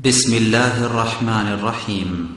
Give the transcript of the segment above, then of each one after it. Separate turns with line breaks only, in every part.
بسم الله الرحمن الرحيم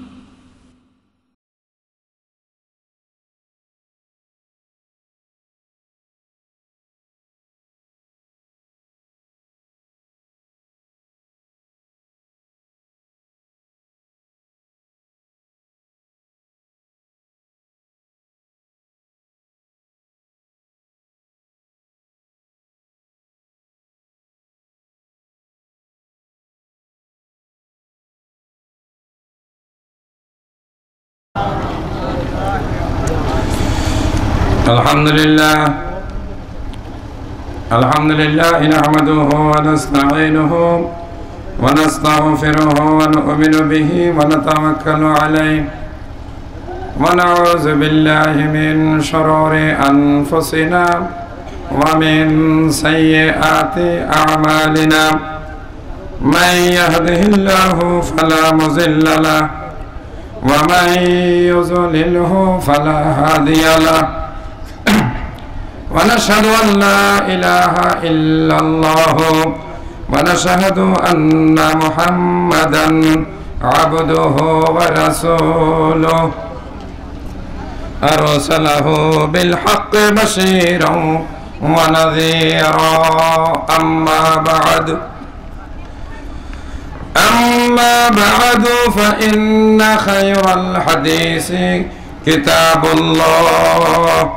الحمد لله نحمده ونستعينه ونستغفره ونؤمن به ونتوكل عليه ونعوذ بالله من شرور أنفسنا ومن سيئات أعمالنا من يهده الله فلا مضل له ومن يضلله فلا هادي له ونشهد أن لا إله إلا الله ونشهد أن محمدا عبده ورسوله أرسله بالحق بشيرا ونذيرا أما بعد فإن خير الحديث كتاب الله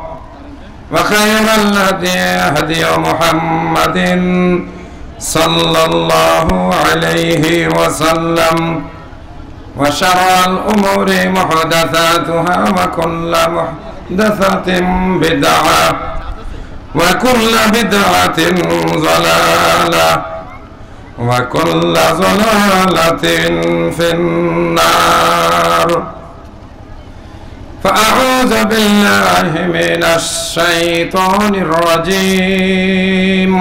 وخير الهدي هدي محمد صلى الله عليه وسلم وشر الأمور محدثاتها وكل محدثة بدعة وكل بدعة ضلالة وكل ضلالة في النار فأعوذ بالله من الشيطان الرجيم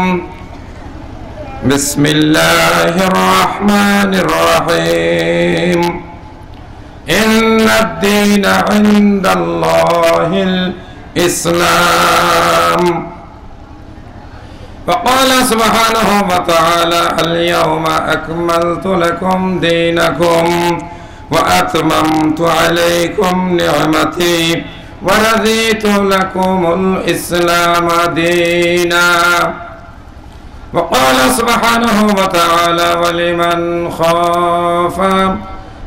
بسم الله الرحمن الرحيم إن الدين عند الله الإسلام وقال سبحانه وتعالى اليوم أكملت لكم دينكم وأتممت عليكم نعمتي ورضيت لكم الإسلام دينا وقال سبحانه وتعالى ولمن خاف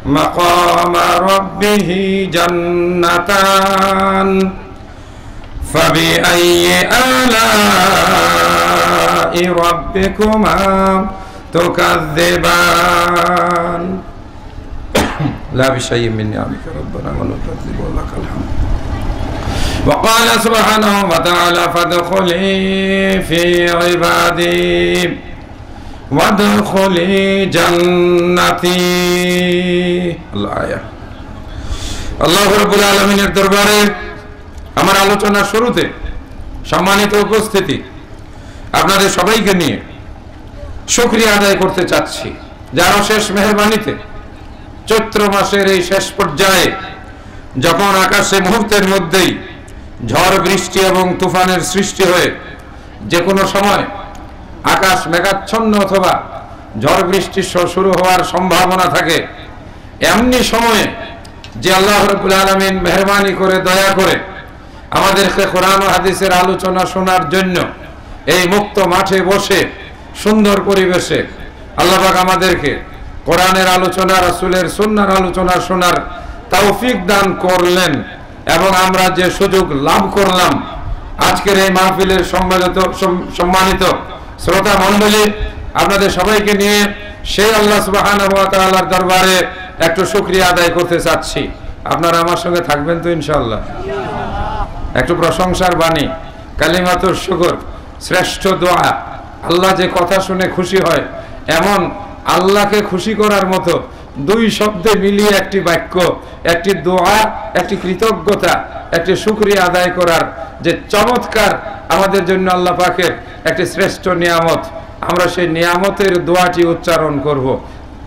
مقام ربه جنتان فبأي آلاء ربكما تكذبان لا بشيء من نعمك ربنا ونكذب ولك الحمد وقال سبحانه وتعالى فادخلي في عبادي وادخلي جنتي الآية আল্লাহ রাব্বুল আলামিনের দরবারে আমার আলোচনার শুরুতে সম্মানিত উপস্থিতি আপনাদের সবাইকে নিয়ে শুকরিয়া আদায় করতে চাচ্ছি যার শেষ মেহেরবানিতে চৈত্র মাসের এই শেষ পর্যায়ে যখন আকাশে মুহূর্তের মধ্যেই ঝড় বৃষ্টি এবং তুফানের সৃষ্টি হয়ে যে কোনো সময় আকাশ মেঘাচ্ছন্ন অথবা ঝড় বৃষ্টি শুরু হওয়ার সম্ভাবনা থাকে এমনি সময়ে যে আল্লাহ রাব্বুল আলামিন মেহেরবানি করে দয়া করে আমাদেরকে কোরআন ও হাদিসের আলোচনা শোনার জন্য এই মুক্ত মাঠে বসে সুন্দর পরিবেশে আল্লাহ পাক আমাদেরকে কোরআনের আলোচনা রাসূলের সুন্নাহর আলোচনা শোনার তৌফিক দান করলেন এবং আমরা যে সুযোগ লাভ করলাম আজকের এই মাহফিলের সম্মানিত শ্রোতা মণ্ডলী আপনাদের সবাইকে নিয়ে সেই আল্লাহ সুবহানাহু ওয়া তাআলার দরবারে একটু শুকরিয়া আদায় করতে চাচ্ছি আপনারা আমার সঙ্গে থাকবেন তো ইনশাআল্লাহ একটু প্রশংসার বাণী কালিমাতুশ শুকর শ্রেষ্ঠ দোয়া আল্লাহ যে কথা শুনে খুশি হয় এমন আল্লাহকে খুশি করার মতো দুই শব্দে মিলিয়ে একটি বাক্য একটি দোয়া একটি কৃতজ্ঞতা একটি শুকরিয়া আদায় করার যে চমৎকার আমাদের জন্য আল্লাহ পাকের একটি শ্রেষ্ঠ নিয়ামত আমরা সেই নিয়ামতের দোয়াটি উচ্চারণ করব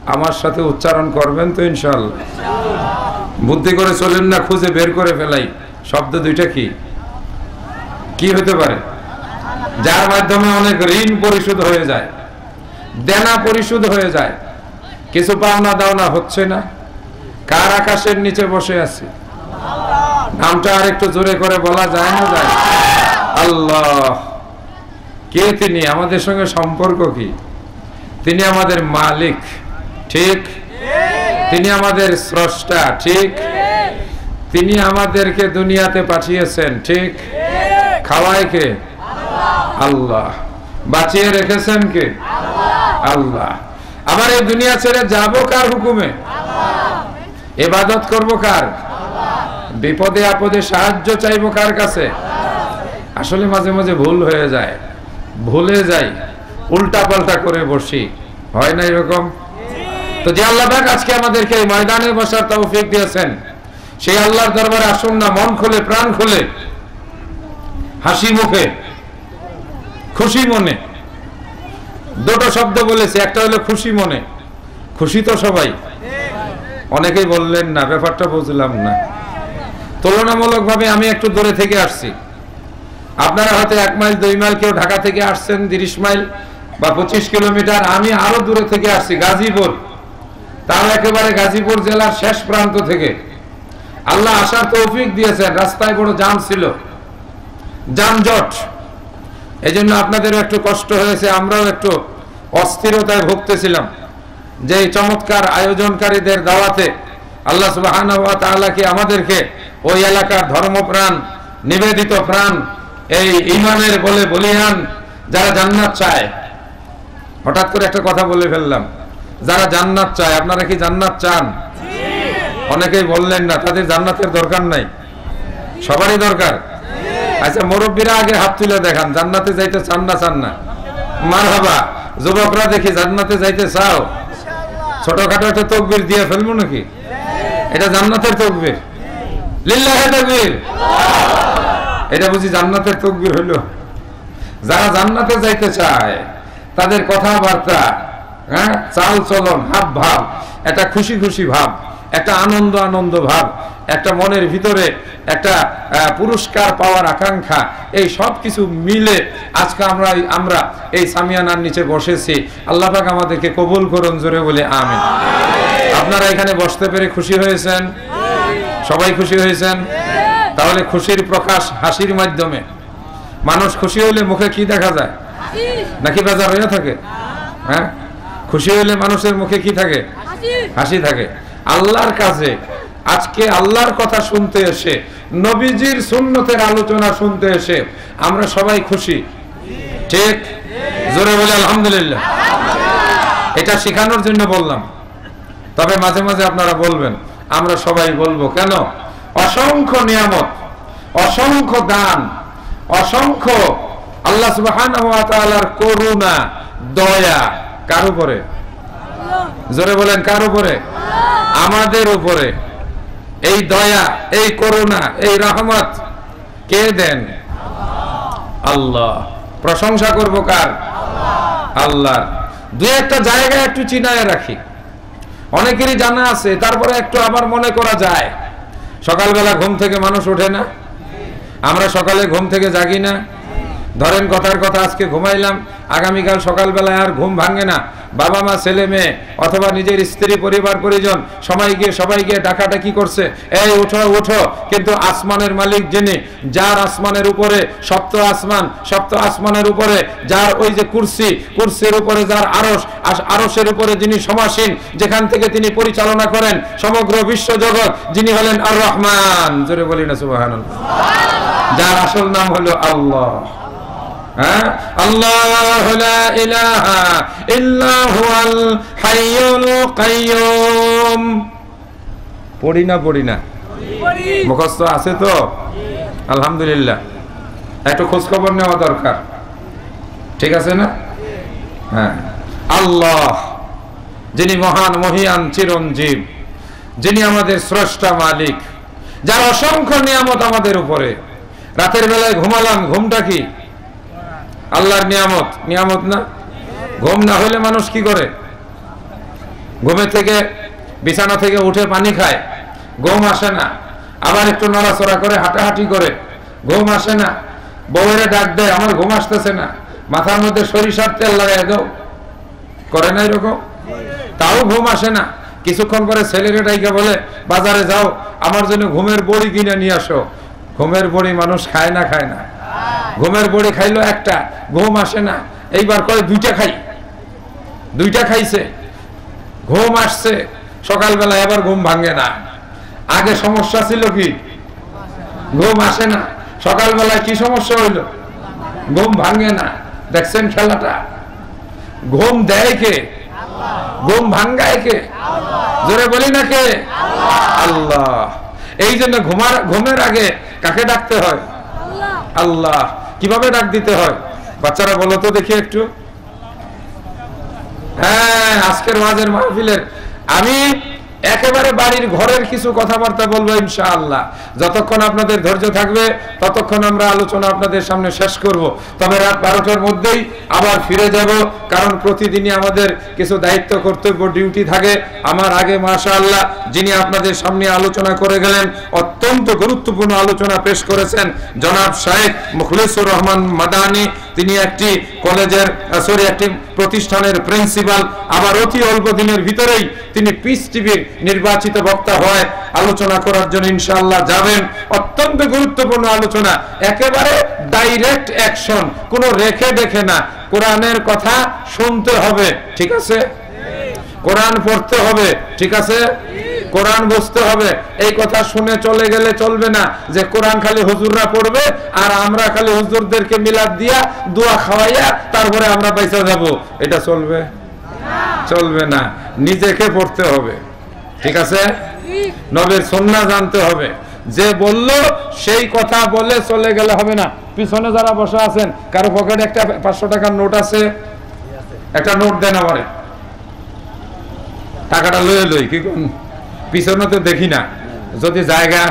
আমার সাথে উচ্চারণ করবেন তো ইনশাআল্লাহ বুদ্ধি করে চলেন না খুঁজে বের করে ফেলাই শব্দ দুইটা কি হতে পারে যার মাধ্যমে অনেক ঋণ পরিশোধ হয়ে যায় দেনা পরিশোধ হয়ে যায় কিছু পাওনা দাওনা হচ্ছে না। কার আকাশের নিচে বসে আছি? নামটা আর একটু জোরে করে বলা যায় না? যায়। আল্লাহ। কে তিনি? আমাদের সঙ্গে সম্পর্ক কি? তিনি আমাদের মালিক, ঠিক? তিনি আমাদের স্রষ্টা, ঠিক? তিনি আমাদেরকে দুনিয়াতে পাঠিয়েছেন, ঠিক? খাওয়ায় কে? আল্লাহ। বাঁচিয়ে রেখেছেন কে? আল্লাহ। আবার এই দুনিয়া ছেড়ে যাব কার হুকুমে? ইবাদত করব কার? বিপদে আপদে সাহায্য চাইবো কার কাছে? আসলে মাঝে মাঝে ভুল হয়ে যায়, ভুলে যাই, উল্টা পাল্টা করে বসি, হয় না এরকম? তো যে আল্লাহ পাক আজকে আমাদেরকে এই ময়দানে বসার তৌফিক দিয়েছেন, সেই আল্লাহর দরবারে আসুন না মন খুলে, প্রাণ খুলে, হাসি মুখে, খুশি মনে। দুটো শব্দ বলেছি, একটা হলো খুশি মনে। খুশি তো সবাই? অনেকেই বললেন না, ব্যাপারটা বুঝলাম না। তুলনামূলকভাবে আমি একটু দূরে থেকে আসছি। আপনারা হয়তো 1 মাইল 2 মাইল, কেউ ঢাকা থেকে আসছেন 30 মাইল বা 25 কিলোমিটার। আমি আরো দূরে থেকে আসছি, গাজীপুর। তার একেবারে গাজীপুর জেলার শেষ প্রান্ত থেকে। আল্লাহ আসার তৌফিক দিয়েছেন। রাস্তায় বড় জ্যাম ছিল, যানজট। এজন্য আপনাদেরও একটু কষ্ট হয়েছে, আমরাও একটু অস্থিরতায় ভুগতেছিলাম যে এই চমৎকার আয়োজনকারীদের দাওয়াতে আল্লাহ সুবহানাহু ওয়া তাআলা কি আমাদেরকে ওই এলাকার ধর্মপ্রাণ, নিবেদিত প্রাণ, এই ঈমানের বলে বলিয়ান যারা জান্নাত চায়। হঠাৎ করে একটা কথা বলে ফেললাম, যারা জান্নাত চায়। আপনারা কি জান্নাত চান? অনেকেই বললেন না, তাদের জান্নাতের দরকার নাই, সবারই দরকার। আচ্ছা, মুরব্বীরা আগে হাত তুলে দেখান, জান্নাতে যাইতে চান না? চান না? মারহাবা। যুবকরা দেখি জান্নাতে যাইতে চাও? ছোটখাটো একটা তাকবীর দিয়ে ফেলবো নাকি? এটা জান্নাতের তাকবীর। লিল্লাহি তাকবীর। এটা বুঝি জান্নাতের তাকবীর হলো? যারা জান্নাতে যাইতে চায় তাদের কথাবার্তা, হ্যাঁ, চাল চলন, হাব ভাব, একটা খুশি খুশি ভাব, একটা আনন্দ আনন্দ ভাব, একটা মনের ভিতরে একটা পুরস্কার পাওয়ার আকাঙ্ক্ষা, এই সব কিছু মিলে আজকে আমরা এই সামিয়ানার নিচে বসেছি। আল্লাহ পাক আমাদেরকে কবুল করুন, জোরে বলে আমিন। আপনারা এখানে বসতে পেরে খুশি হয়েছেন? সবাই খুশি হয়েছেন? তাহলে খুশির প্রকাশ হাসির মাধ্যমে। মানুষ খুশি হলে মুখে কি দেখা যায়? নাকি বাজার হয়ে থাকে? হ্যাঁ, খুশি হলে মানুষের মুখে কি থাকে? হাসি থাকে। আল্লাহর কাছে আজকে আল্লাহর কথা শুনতে এসে, নবীজির সুন্নতের আলোচনা শুনতে এসে আমরা সবাই খুশি, ঠিক? জোরে বলে আলহামদুলিল্লাহ। এটা শেখানোর জন্য বললাম। তবে মাঝে মাঝে আপনারা বলবেন, আমরা সবাই বলবো কেন? অসংখ্য নিয়ামত, অসংখ্য দান, অসংখ্য আল্লাহ সুবহানাহু ওয়া তাআলার করুণা, দয়া কার উপরে? জোরে বলেন, কার উপরে? আমাদের উপরে। এই দয়া, এই করুণা, এই রহমত কে দেন? আল্লাহ। প্রশংসা করব কার? আল্লাহর। দুই একটা জায়গা একটু চিনায় রাখি, অনেকেরই জানা আছে, তারপরে একটু আবার মনে করা যায়। সকালবেলা ঘুম থেকে মানুষ ওঠে না? আমরা সকালে ঘুম থেকে জাগি না? ধরেন কথার কথা, আজকে ঘুমাইলাম, আগামীকাল সকালবেলায় আর ঘুম ভাঙে না। বাবা মা, ছেলে মেয়ে, অথবা নিজের স্ত্রী, পরিবার পরিজন সবাই গিয়ে ডাকাডাকি করছে, এই উঠো উঠো। কিন্তু আসমানের মালিক যিনি, যার আসমানের উপরে সপ্ত আসমান, সপ্ত আসমানের উপরে যার ওই যে কুরসি, কুরসির উপরে যার আরশ, আরশের উপরে যিনি সমাসীন, যেখান থেকে তিনি পরিচালনা করেন সমগ্র বিশ্ব জগৎ, যিনি হলেন আর রহমান। জোরে বলি না সুবহানাল্লাহ। যার আসল নাম হলো আল্লাহ। আল্লাহু লা ইলাহা ইল্লা হুয়াল হাইয়ুল কাইয়্যুম। পড়ি না? মুখস্থ আছে তো? আলহামদুলিল্লাহ। একটু খোঁজ খবর নেওয়া দরকার, ঠিক আছে না? হ্যাঁ, আল্লাহ যিনি মহান, মহিয়ান, চিরঞ্জীব, যিনি আমাদের স্রষ্টা, মালিক, যার অসংখ্য নিয়ামত আমাদের উপরে। রাতের বেলায় ঘুমালাম, ঘুমটা কি? আল্লাহর নিয়ামত। নিয়ামত না? ঘুম না হইলে মানুষ কি করে? ঘুমের থেকে, বিছানা থেকে উঠে পানি খায়, ঘুম আসে না। আবার একটু নড়াচড়া করে, হাঁটাহাঁটি করে, ঘুম আসে না। বউয়ের ডাক দেয়, আমার ঘুম আসতেছে না, মাথার মধ্যে সরিষার তেল লাগাই দাও, করে না এরকম? তাও ঘুম আসে না। কিছুক্ষণ পরে ছেলেরে ডাইকা বলে, বাজারে যাও, আমার জন্য ঘুমের বড়ি কিনে নিয়ে আসো। ঘুমের বড়ি মানুষ খায় না? খায় না? ঘুমের বড়ি খাইলো একটা, ঘুম আসে না। এইবার করে দুইটা খাই, দুইটা খাইছে, ঘুম আসছে। সকালবেলা এবার ঘুম ভাঙে না। আগে সমস্যা ছিল কি? ঘুম আসে না। সকালবেলায় কি সমস্যা হইল? ঘুম ভাঙে না। দেখছেন খেলাটা? ঘুম দেয় কে? ঘুম ভাঙ্গায় কে? জোরে বলি না কে? আল্লাহ। এই জন্য ঘুমের আগে কাকে ডাকতে হয়? আল্লাহ। কিভাবে ডাক দিতে হয় বাচ্চারা বলো তো দেখি একটু। হ্যাঁ, আজকের ওয়াজের মাহফিলের আমি একেবারে বাড়ির ঘরের কিছু কথাবার্তা বলবো ইনশাআল্লাহ। যতক্ষণ আপনাদের ধৈর্য থাকবে ততক্ষণ আমরা আলোচনা আপনাদের সামনে শেষ করব। তবে রাত 12টার মধ্যেই আবার ফিরে যাব, কারণ প্রতিদিনই আমাদের কিছু দায়িত্ব, কর্তব্য, ডিউটি থাকে। আমার আগে মাশাআল্লাহ যিনি আপনাদের সামনে আলোচনা করে গেলেন, অত্যন্ত গুরুত্বপূর্ণ আলোচনা পেশ করেছেন জনাব শাহেখ মুখলিসুর রহমান মাদানী। তিনি একটি কলেজের একটি প্রতিষ্ঠানের প্রিন্সিপাল। আবার অতি অল্প দিনের ভিতরেই তিনি পিস টিভির নির্বাচিত বক্তা হয়ে আলোচনা করার জন্য ইনশাআল্লাহ যাবেন। অত্যন্ত গুরুত্বপূর্ণ আলোচনা, একেবারে ডাইরেক্ট অ্যাকশন, কোনো রেখে দেখে না। কোরআনের কথা শুনতে হবে, ঠিক আছে? কোরআন পড়তে হবে, ঠিক আছে? কোরআন বুঝতে হবে। এই কথা শুনে চলে গেলে চলবে না যে কোরআন খালি হুজুররা পড়বে আর আমরা খালি হুজুরদেরকে মিলাদ দিয়া দোয়া খাওয়াইয়া তারপরে আমরা পয়সা যাব। এটা চলবে? চলবে না। নিজেকে পড়তে হবে, ঠিক আছে? নবীর সুন্নাহ জানতে হবে। যে বলল সেই কথা বলে চলে গেলে হবে না। পিছনে যারা বসে আছেন, কারো পকেটে একটা 500 টাকার নোট আছে? একটা নোট দেন আমারে, টাকাটা লয়ে লই। কি কোন পিছনে তো দেখি না, যদি জায়গা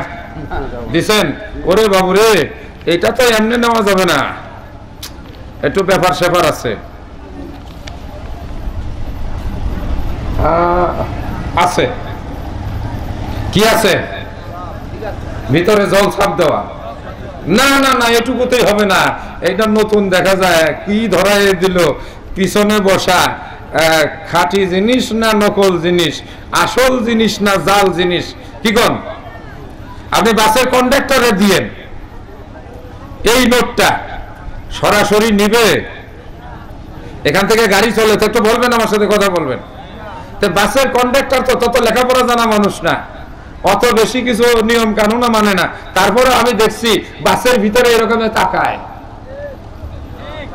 দিছেন। ওরে বাবু রে, এটা তো এমনি নেওয়া যাবে না, একটু ব্যাপার স্যাপার আছে। আছে কি আছে? ভিতরে জল ছাপ দেওয়া? না না না, এটুকুতেই হবে না। এটা নতুন দেখা যায়, কি ধরাই দিল। পিছনে বসা খাঁটি জিনিস না নকল জিনিস, আসল জিনিস না জাল জিনিস? কি কোন? আপনি বাসের কন্ডাক্টরে দিয়েন এই নোটটা, সরাসরি নিবে? এখান থেকে গাড়ি চলে তো একটু বলবেন, আমার সাথে কথা বলবেন। তো বাসের কন্ডাক্টর তো তত লেখাপড়া জানা মানুষ না, অত বেশি কিছু নিয়ম কানুন মানে না। তারপরে আমি দেখছি বাসের ভিতরে এরকম তাকায়,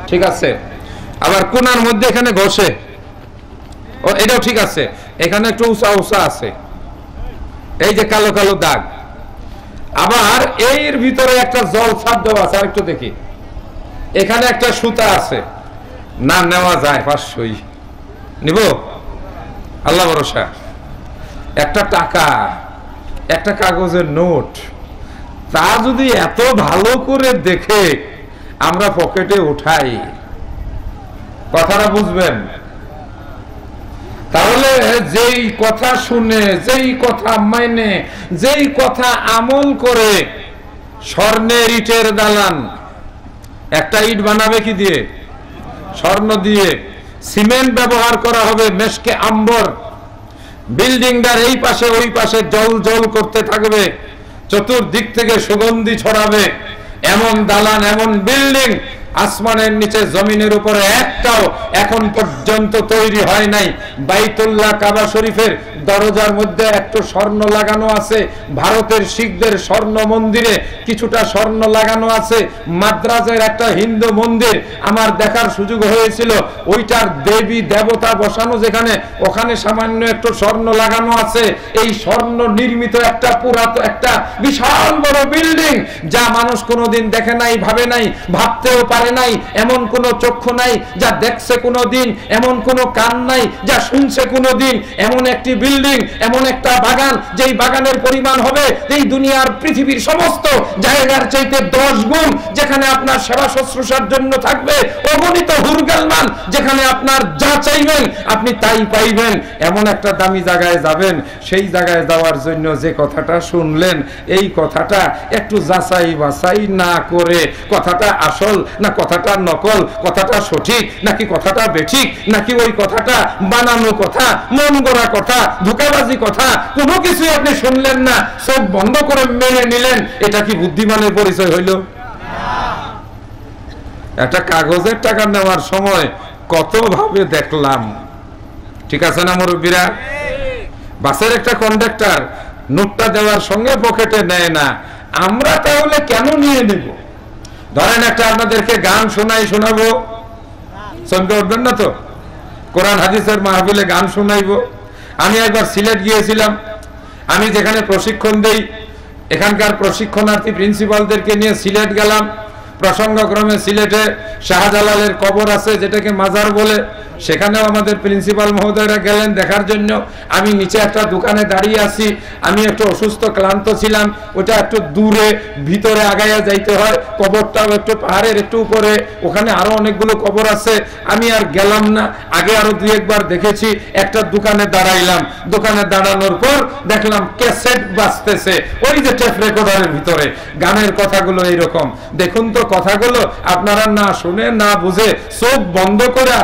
ঠিক আছে? আবার কোনার মধ্যে এখানে ঘষে, ও এটাও ঠিক আছে। এখানে একটু উঁচা উঁচা আছে, এই যে কালো কালো দাগ। আবার এর ভিতরে একটা জল ছাপ দেওয়া আছে, আর একটু দেখি। এখানে একটা সুতা আছে, না নেওয়া যায় 500ই নিব, আল্লাহ ভরসা। একটা টাকা, একটা কাগজের নোট, তা যদি এত ভালো করে দেখে আমরা পকেটে উঠাই, কথাটা বুঝবেন? তাহলে যেই কথা শুনে, যেই কথা মাইনে, যেই কথা আমল করে, স্বর্ণের ইটের দালান। একটা ইট বানাবে কি দিয়ে? স্বর্ণ দিয়ে। সিমেন্ট ব্যবহার করা হবে, মেশকে আম্বর। বিল্ডিংটার এই পাশে ওই পাশে জল জল করতে থাকবে, চতুর্দিক থেকে সুগন্ধি ছড়াবে। এমন দালান, এমন বিল্ডিং আসমানের নিচে জমিনের উপরে একটাও এখন পর্যন্ত তৈরি হয় নাই। বাইতুল্লাহ কাবা শরীফের দরজার মধ্যে একটু স্বর্ণ লাগানো আছে, ভারতের শিখদের স্বর্ণ মন্দিরে কিছুটা স্বর্ণ লাগানো আছে, মাদ্রাজের একটা হিন্দু মন্দির আমার দেখার সুযোগ হয়েছিল, ওইটার দেবী দেবতা বসানো যেখানে, ওখানে সামান্য একটু স্বর্ণ লাগানো আছে। এই স্বর্ণ নির্মিত একটা পুরাতন একটা বিশাল বড় বিল্ডিং, যা মানুষ কোনোদিন দেখে নাই, ভাবে নাই, ভাবতেও পারে নাই। এমন কোন চক্ষু নাই যা দেখছে কোনোদিন, এমন কোন কান নাই যা শুনছে কোনোদিন। এমন একটি বিল্ডিং, এমন একটা বাগান যেই বাগানের পরিমাণ হবে এই দুনিয়ার পৃথিবীর সমস্ত জায়গার চাইতে 10 গুণ, যেখানে আপনার সেবা শুশ্রূষার জন্য থাকবে অগণিত হুরগালমান, যেখানে আপনার যা চাইবেন আপনি তাই পাইবেন, এমন একটা দামি জায়গায় যাবেন। সেই জায়গায় যাওয়ার জন্য যে কথাটা শুনলেন, এই কথাটা একটু যাচাই বাছাই না করে কথাটা আসল না কথাটা নকল, কথাটা সঠিক নাকি কথাটা বেঠিক, নাকি ওই কথাটা বানানো কথা, মন গড়া কথা, ধোঁকাবাজি কথা, কোনো কিছু আপনি শুনলেন না, চোখ বন্ধ করে মেনে নিলেন, এটা কি বুদ্ধিমানের পরিচয় হইল? একটা কাগজের টাকা নেওয়ার সময় কত ভাবে দেখলাম, ঠিক আছে না মুরব্বীরা? বাসের একটা কন্ডাক্টর নোটটা দেওয়ার সঙ্গে পকেটে নেয় না, আমরা তাহলে কেন নিয়ে নেব? ধরেন একটা আপনাদেরকে গান শোনাবো, শুনতে উঠবেন না তো? কোরআন হাদিসের মাহফিলে গান শোনাইবো। আমি একবার সিলেট গিয়েছিলাম, আমি যেখানে প্রশিক্ষণ দেই এখানকার প্রশিক্ষণার্থী প্রিন্সিপালদেরকে নিয়ে সিলেট গেলাম। প্রসঙ্গক্রমে সিলেটে শাহজালালের কবর আছে, যেটাকে মাজার বলে, সেখানেও আমাদের প্রিন্সিপাল মহোদয়রা গেলেন দেখার জন্য। আমি নিচে একটা দোকানে দাঁড়িয়ে আছি, আমি একটু অসুস্থ ক্লান্ত ছিলাম, ওটা একটু দূরে ভিতরে আগাইয়া যাইতে হয়, কবরটাও একটু পাহাড়ের একটু উপরে, ওখানে আরো অনেকগুলো কবর আছে। আমি আর গেলাম না, আগে আরো 2-1 বার দেখেছি। একটা দোকানে দাঁড়াইলাম, দোকানে দাঁড়ানোর পর দেখলাম ক্যাসেট বাজতেছে, ওই যে টেপ রেকর্ডারের ভিতরে গানের কথাগুলো এইরকম। দেখুন তো কথাগুলো আপনারা না শুনে না বুঝে চোখ বন্ধ করে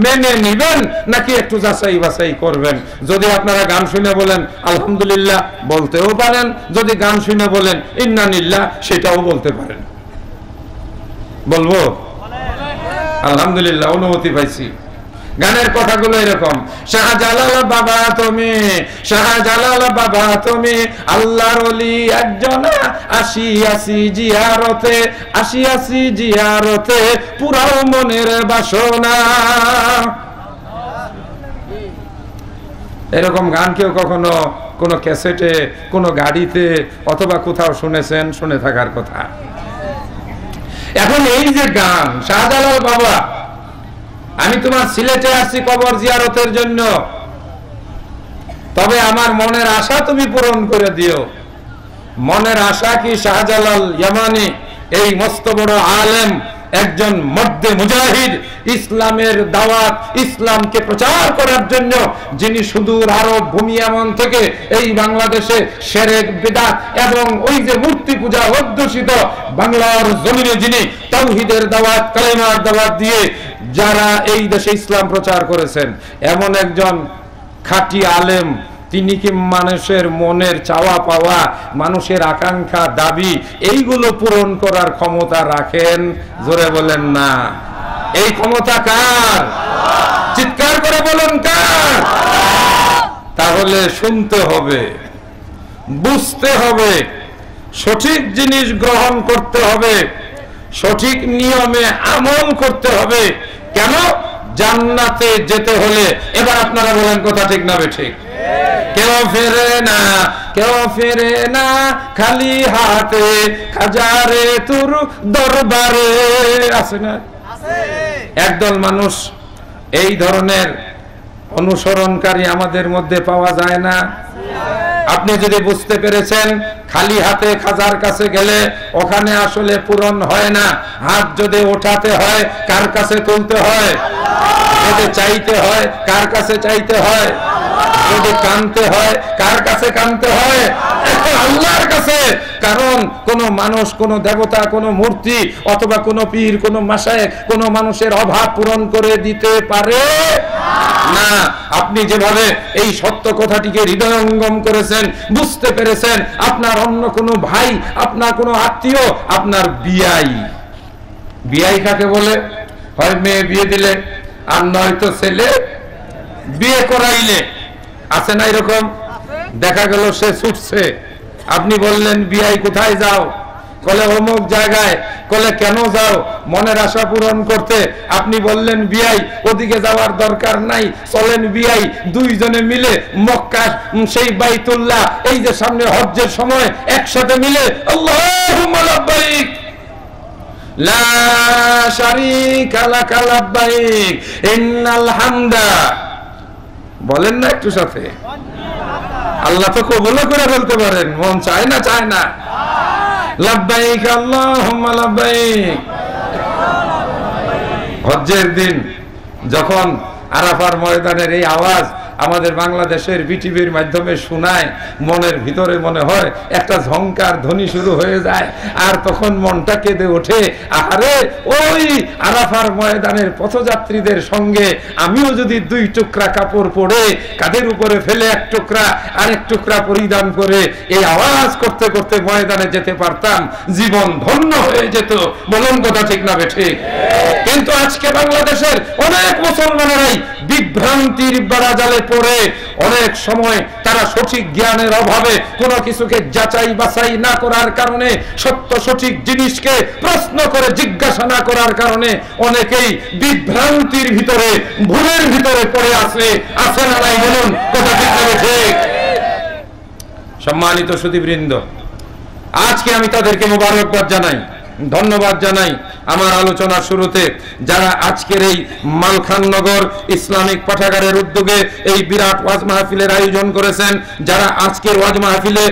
মেনে নিবেন নাকি একটু যাচাই বাছাই করবেন? যদি আপনারা গান শুনে বলেন আলহামদুলিল্লাহ বলতেও পারেন, যদি গান শুনে বলেন ইন্নালিল্লাহ সেটাও বলতে পারেন। বলবো আলহামদুলিল্লাহ, অনুমতি পাইছি। গানের কথাগুলো এরকম, শাহজালাল বাবা তুমি, শাহজালাল বাবা তুমি আল্লাহর ওলি একজনা, আসিয়াছি জিয়ারতে, আসিয়াছি জিয়ারতে পুরাও মনের বাসনা। এরকম গান কেউ কখনো কোনো ক্যাসেটে, কোনো গাড়িতে অথবা কোথাও শুনেছেন? শুনে থাকার কথা। এখন এই যে গান, শাহজালাল বাবা আমি তোমার সিলেটে আসছি কবর জিয়ারতের জন্য, তবে আমার মনের আশা তুমি পূরণ করে দিও। মনের আশা কি? শাহজালাল ইয়ামানি এই মস্ত বড় আলেম, একজন মধ্যে মুজাহিদ, ইসলামের দাওয়াত, ইসলামকে প্রচার করার জন্য যিনি সুদূর আরব ভূমি এমন থেকে এই বাংলাদেশে শিরক বিদআত এবং ওই যে মূর্তি পূজা অধ্যুষিত বাংলার জমিনে যিনি তাওহীদের দাওয়াত, কালেমার দাওয়াত দিয়ে যারা এই দেশে ইসলাম প্রচার করেছেন, এমন একজন খাঁটি আলেম, তিনি কি মানুষের মনের চাওয়া পাওয়া, মানুষের আকাঙ্ক্ষা দাবি এইগুলো পূরণ করার ক্ষমতা রাখেন? জোরে বলেন না। এই ক্ষমতা কার? চিৎকার করে বলুন কার? তাহলে শুনতে হবে, বুঝতে হবে, সঠিক জিনিস গ্রহণ করতে হবে, সঠিক নিয়মে আমল করতে হবে। কেন? জান্নাতে যেতে হলে। এবার আপনারা বলেন কথা ঠিক না বেঠিক? কেউ ফেরে না, কেউ ফেরে না খালি হাতে, খাজারে তোর দরবারে, আছে না? একদল মানুষ এই ধরনের অনুসরণকারী আমাদের মধ্যে পাওয়া যায় না? আপনি যদি বুঝতে পেরেছেন খালি হাতে খাজার কাছে গেলে ওখানে আসলে পূরণ হয় না, হাত যদি ওঠাতে হয় কার কাছে তুলতে হয়? যদি চাইতে হয় কার কাছে চাইতে হয়? যদি কানতে হয় কার কাছে কানতে হয়? আল্লাহর কাছে। কারণ কোন মানুষ, কোন দেবতা, কোন মূর্তি অথবা কোন পীর, কোন মাশায়েখ কোন মানুষের অভাব পূরণ করে দিতে পারে না। আপনি যেভাবে এই সত্য কথাটিকে হৃদয়ঙ্গম করেছেন, বুঝতে পেরেছেন, আপনার অন্য কোনো ভাই, আপনার কোনো আত্মীয়, আপনার বিয়াই, বিয়াই কাকে বলে? হয় মেয়ে বিয়ে দিলে আর নয়তো ছেলে বিয়ে করাইলে। আছে না এরকম? দেখা গেল সে ছুটছে, আপনি বললেন বিয়াই কোথায় যাও? বলে অমুক জায়গায়। বলে কেন যাও? মনের আশা পূরণ করতে। আপনি বললেন বিয়াই ওদিকে যাওয়ার দরকার নাই, চলেন বিয়াই দুইজনে মিলে মক্কা সেই বাইতুল্লাহ এই যে সামনে হজ্জের সময় একসাথে মিলে আল্লাহুম্মা লাব্বাইক লা শারীকা লাকা লাব্বাইক ইন্নাল হামদা, বলেন না একটু সাথে, আল্লাহ তো কবুল করে ফেলতে পারেন, মন চায় না? চায় না? লাব্বাইক আল্লাহুম্মা লাব্বাইক। হজ্জের দিন যখন আরাফার ময়দানের এই আওয়াজ আমাদের বাংলাদেশের বিটিভির মাধ্যমে শোনায়, মনের ভিতরে মনে হয় একটা ঝংকার ধ্বনি শুরু হয়ে যায়, আর তখন মনটা কেঁদে ওঠে, আরে ওই আরাফার ময়দানের পথযাত্রীদের সঙ্গে আমিও যদি 2 টুকরা কাপড় পরে কাঁধের উপরে ফেলে 1 টুকরা আরেক টুকরা পরিধান করে এই আওয়াজ করতে করতে ময়দানে যেতে পারতাম, জীবন ধন্য হয়ে যেত। বলুন কথা ঠিক না বেঠিক? কিন্তু আজকে বাংলাদেশের অনেক মুসলমানেরাই বিভ্রান্তির বেড়াজালে পড়ে অনেক সময় তারা সঠিক জ্ঞানের অভাবে কোনো কিছুকে যাচাই বাছাই না করার কারণে, সত্য সঠিক জিনিসকে প্রশ্ন করে জিজ্ঞাসা না করার কারণে অনেকেই বিভ্রান্তির ভিতরে, ভুলের ভিতরে পড়ে আছে না নাই? বলুন কথা ঠিক না ঠিক? সম্মানিত সুধীবৃন্দ, আজকে আমি তাদেরকে মোবারকবাদ জানাই, ধন্যবাদ জানাই। আমার আলোচনার শুরুতে যারা আজকের এই মালখাননগর ইসলামিক পাঠাগারের উদ্যোগে এই বিরাট ওয়াজ মাহফিলের আয়োজন করেছেন, যারা আজকের ওয়াজ মাহফিলে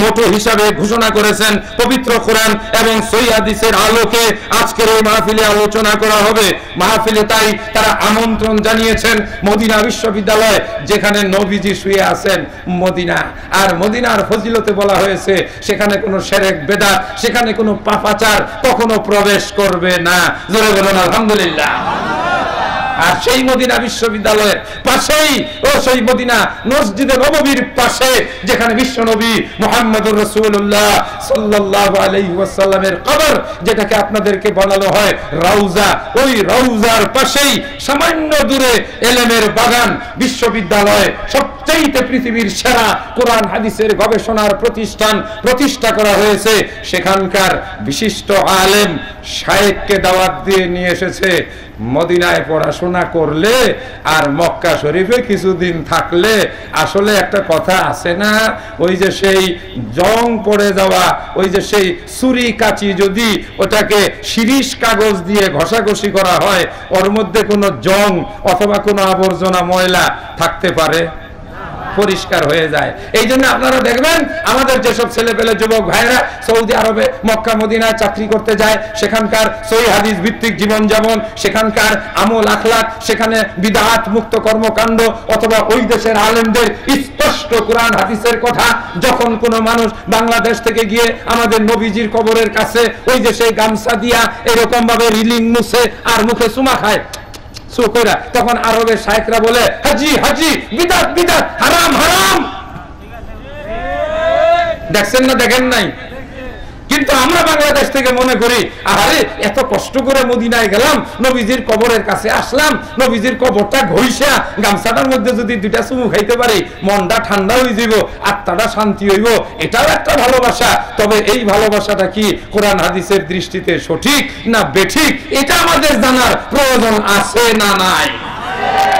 মোটো হিসাবে ঘোষণা করেছেন পবিত্র কোরআন এবং সহিহ হাদিসের আলোকে আজকের এই মাহফিলে আলোচনা করা হবে। মাহফিলে তাই তারা আমন্ত্রণ জানিয়েছেন মদিনা বিশ্ববিদ্যালয়, যেখানে নবীজি শুয়ে আছেন মদিনা, আর মদিনার ফজিলতে বলা হয়েছে সেখানে কোনো শিরক বিদআত, সেখানে কোনো পাপাচার কখনো প্রবেশ করবে না। জোরে বলুন আলহামদুলিল্লাহ। আর সেই মদিনা বিশ্ববিদ্যালয়ের পাশেই সেই মদিনা মসজিদে নববীর পাশে যেখানে বিশ্ব নবী মুহাম্মদুর রাসূলুল্লাহ সাল্লাল্লাহু আলাইহি ওয়াসাল্লামের কবর, যেটাকে আপনাদেরকে বলানো হয় রওজা, ওই রওজার পাশেই সামান্য দূরে এলেমের বাগান বিশ্ববিদ্যালয়, সবচেয়ে পৃথিবীর সেরা কোরআন হাদিসের গবেষণার প্রতিষ্ঠান প্রতিষ্ঠা করা হয়েছে। সেখানকার বিশিষ্ট আলেম শায়েখকে দাওয়াত দিয়ে নিয়ে এসেছে। মদিনায় পড়াশোনা করলে আর মক্কা শরীফে কিছুদিন থাকলে আসলে একটা কথা আছে না, ওই যে সেই জং পড়ে যাওয়া, ওই যে সেই ছুরি কাঁচি যদি ওটাকে শিরিষ কাগজ দিয়ে ঘষাঘষি করা হয়, ওর মধ্যে কোনো জং অথবা কোনো আবর্জনা ময়লা থাকতে পারে? পরিষ্কার হয়ে যায়। এই জন্য আপনারা দেখবেন আমাদের যেসব ছেলেপেলে যুবক ভাইরা সৌদি আরবে মক্কা মদিনায় চাকরি করতে যায়, সেখানকার সহিহ হাদিস ভিত্তিক জীবনযাপন, সেখানকার আমল আখলাক, সেখানে বিদআত মুক্ত কর্মকাণ্ড, অথবা ওই দেশের আলেমদের স্পষ্ট কোরআন হাদিসের কথা যখন কোনো মানুষ বাংলাদেশ থেকে গিয়ে আমাদের নবীজির কবরের কাছে ওই যে সেই গামছা দিয়া এরকম ভাবে রিলিং মুছে আর মুখে চুমা খায়, তখন আরবের শায়েখরা বলে হাজি হাজি, বিদআত বিদআত, হারাম হারাম। দেখছেন না? দেখেন নাই? কিন্তু আমরা বাংলাদেশ থেকে মনে করি আরে এত কষ্ট করে মদিনায় গেলাম, নবীজির কবরের কাছে আসলাম, নবীজির কবরটা ঘইষা গামছাটার মধ্যে যদি 2টা চুমু খাইতে পারি মনটা ঠান্ডা হয়ে যাব, আত্মাটা শান্তি হইব, এটাও একটা ভালোবাসা। তবে এই ভালোবাসাটা কি কোরআন হাদিসের দৃষ্টিতে সঠিক না বেঠিক, এটা আমাদের জানার প্রয়োজন আছে না নাই?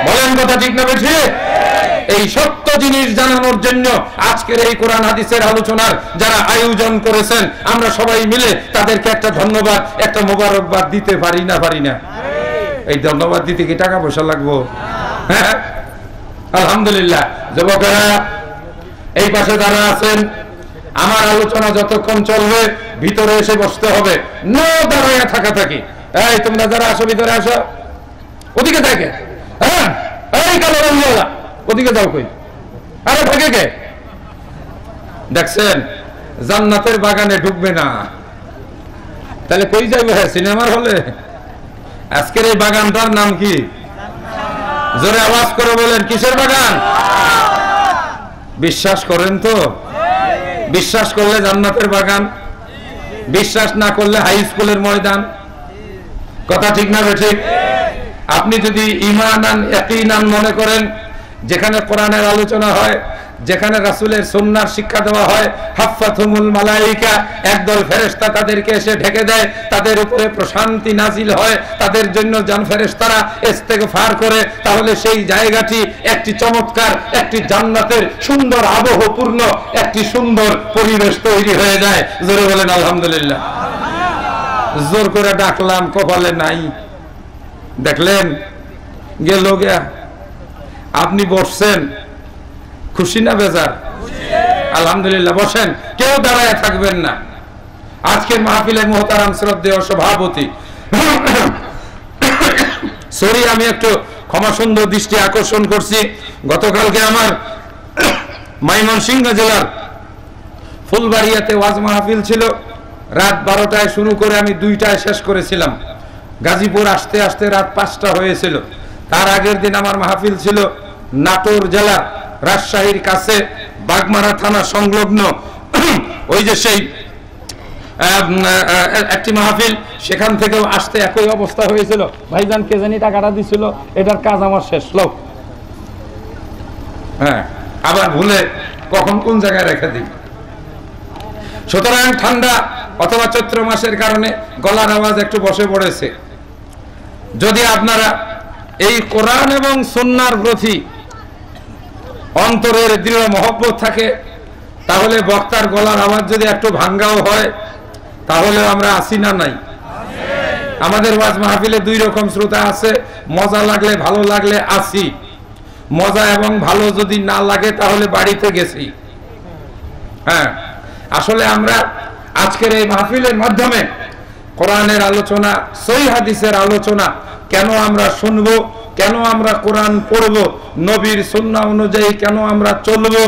বলেন কথা ঠিক না বেঠিক? এই সত্য জিনিস জানানোর জন্য আজকের এই কোরআন হাদিসের আলোচনার যারা আয়োজন করেছেন, আমরা সবাই মিলে তাদেরকে একটা ধন্যবাদ, একটা মোবারকবাদ দিতে পারি না? পারি না? এই ধন্যবাদ দিতে কি টাকা পয়সা লাগবো? হ্যাঁ, আলহামদুলিল্লাহ। যুবকেরা এই পাশে যারা আছেন, আমার আলোচনা যতক্ষণ চলবে ভিতরে এসে বসতে হবে, নো দাঁড়ায় থাকা থাকি। এই তোমরা যারা আসো ভিতরে আসো, ওদিকে থাকে। হ্যাঁ, এই কালো রঙওয়ালা ওদিকে যাও। কই আরে থাকে কে? দেখছেন জান্নাতের বাগানে ঢুকবে না, তাহলে কই যাইবে? হ্যাঁ, সিনেমার হলে। আজকের এই বাগানটার নাম কি? জোরে আওয়াজ করে বলেন, কিসের বাগান? বিশ্বাস করেন তো? বিশ্বাস করলে জান্নাতের বাগান, বিশ্বাস না করলে হাই স্কুলের ময়দান। কথা ঠিক না ঠিক? আপনি যদি ঈমান আন ইয়াকিনান মনে করেন, যেখানে কোরআনের আলোচনা হয়, যেখানে রাসূলের সুন্নাহর শিক্ষা দেওয়া হয়, হাফাতুহুমুল মালায়েকা, একদল ফেরেশতা তাদেরকে এসে ঢেকে দেয়, তাদের উপরে প্রশান্তি নাজিল হয়, তাদের জন্য জান ফেরেশতারা ইস্তেগফার করে, তাহলে সেই জায়গাটি একটি চমৎকার, একটি জান্নাতের সুন্দর আবহপূর্ণ একটি সুন্দর পরিবেশ তৈরি হয়ে যায়। জোরে বলেন আলহামদুলিল্লাহ। জোর করে ডাকলাম, কপালে নাই। দেখলেন গেল গিয়া। আপনি বসছেন, খুশি না বেজার? আলহামদুলিল্লাহ। বসেন, কেউ দাঁড়ায় থাকবেন না। আজকের মাহফিলের মুহতারাম শ্রদ্ধেয় সভাপতি, সরি আমি একটু ক্ষমাসুন্দর দৃষ্টি আকর্ষণ করছি। গতকালকে আমার ময়মনসিংহ জেলার ফুলবাড়িয়াতে ওয়াজ মাহফিল ছিল। রাত 12টায় শুরু করে আমি 2টায় শেষ করেছিলাম। গাজীপুর আসতে আসতে রাত 5টা হয়েছিল। তার আগের দিন আমার মাহফিল ছিল নাটোর জেলার রাজশাহীর কাছে বাগমারা থানা সংলগ্ন ওই যে সেই একটি মাহফিল, সেখান থেকেও আসতে একই অবস্থা হয়েছিল। ভাইজান কে জানি টাকাটা দিছিল, এটার কাজ আমার শেষ লোক। হ্যাঁ, আবার ভুলে কখন কোন জায়গায় রেখে দিই। সুতরাং ঠান্ডা অথবা চৈত্র মাসের কারণে গলার আওয়াজ একটু বসে পড়েছে। যদি আপনারা এই কোরআন এবং সুন্নাহর প্রতি অন্তরের দৃঢ় মহব্বত থাকে, তাহলে বক্তার গলার আওয়াজ যদি একটু ভাঙ্গাও হয়, তাহলে আমরা আসি না নাই? আমাদের ওয়াজ মাহফিলে 2 রকম শ্রোতা আছে। মজা লাগলে, ভালো লাগলে আসি। মজা এবং ভালো যদি না লাগে তাহলে বাড়িতে গেছি। হ্যাঁ, আসলে আমরা আজকের এই মাহফিলের মাধ্যমে কোরআনের আলোচনা, সহিহ হাদিসের আলোচনা কেন আমরা শুনবো, কেন আমরা কোরআন পড়ব, নবীর সুন্নাহ অনুযায়ী কেন আমরা চলবো,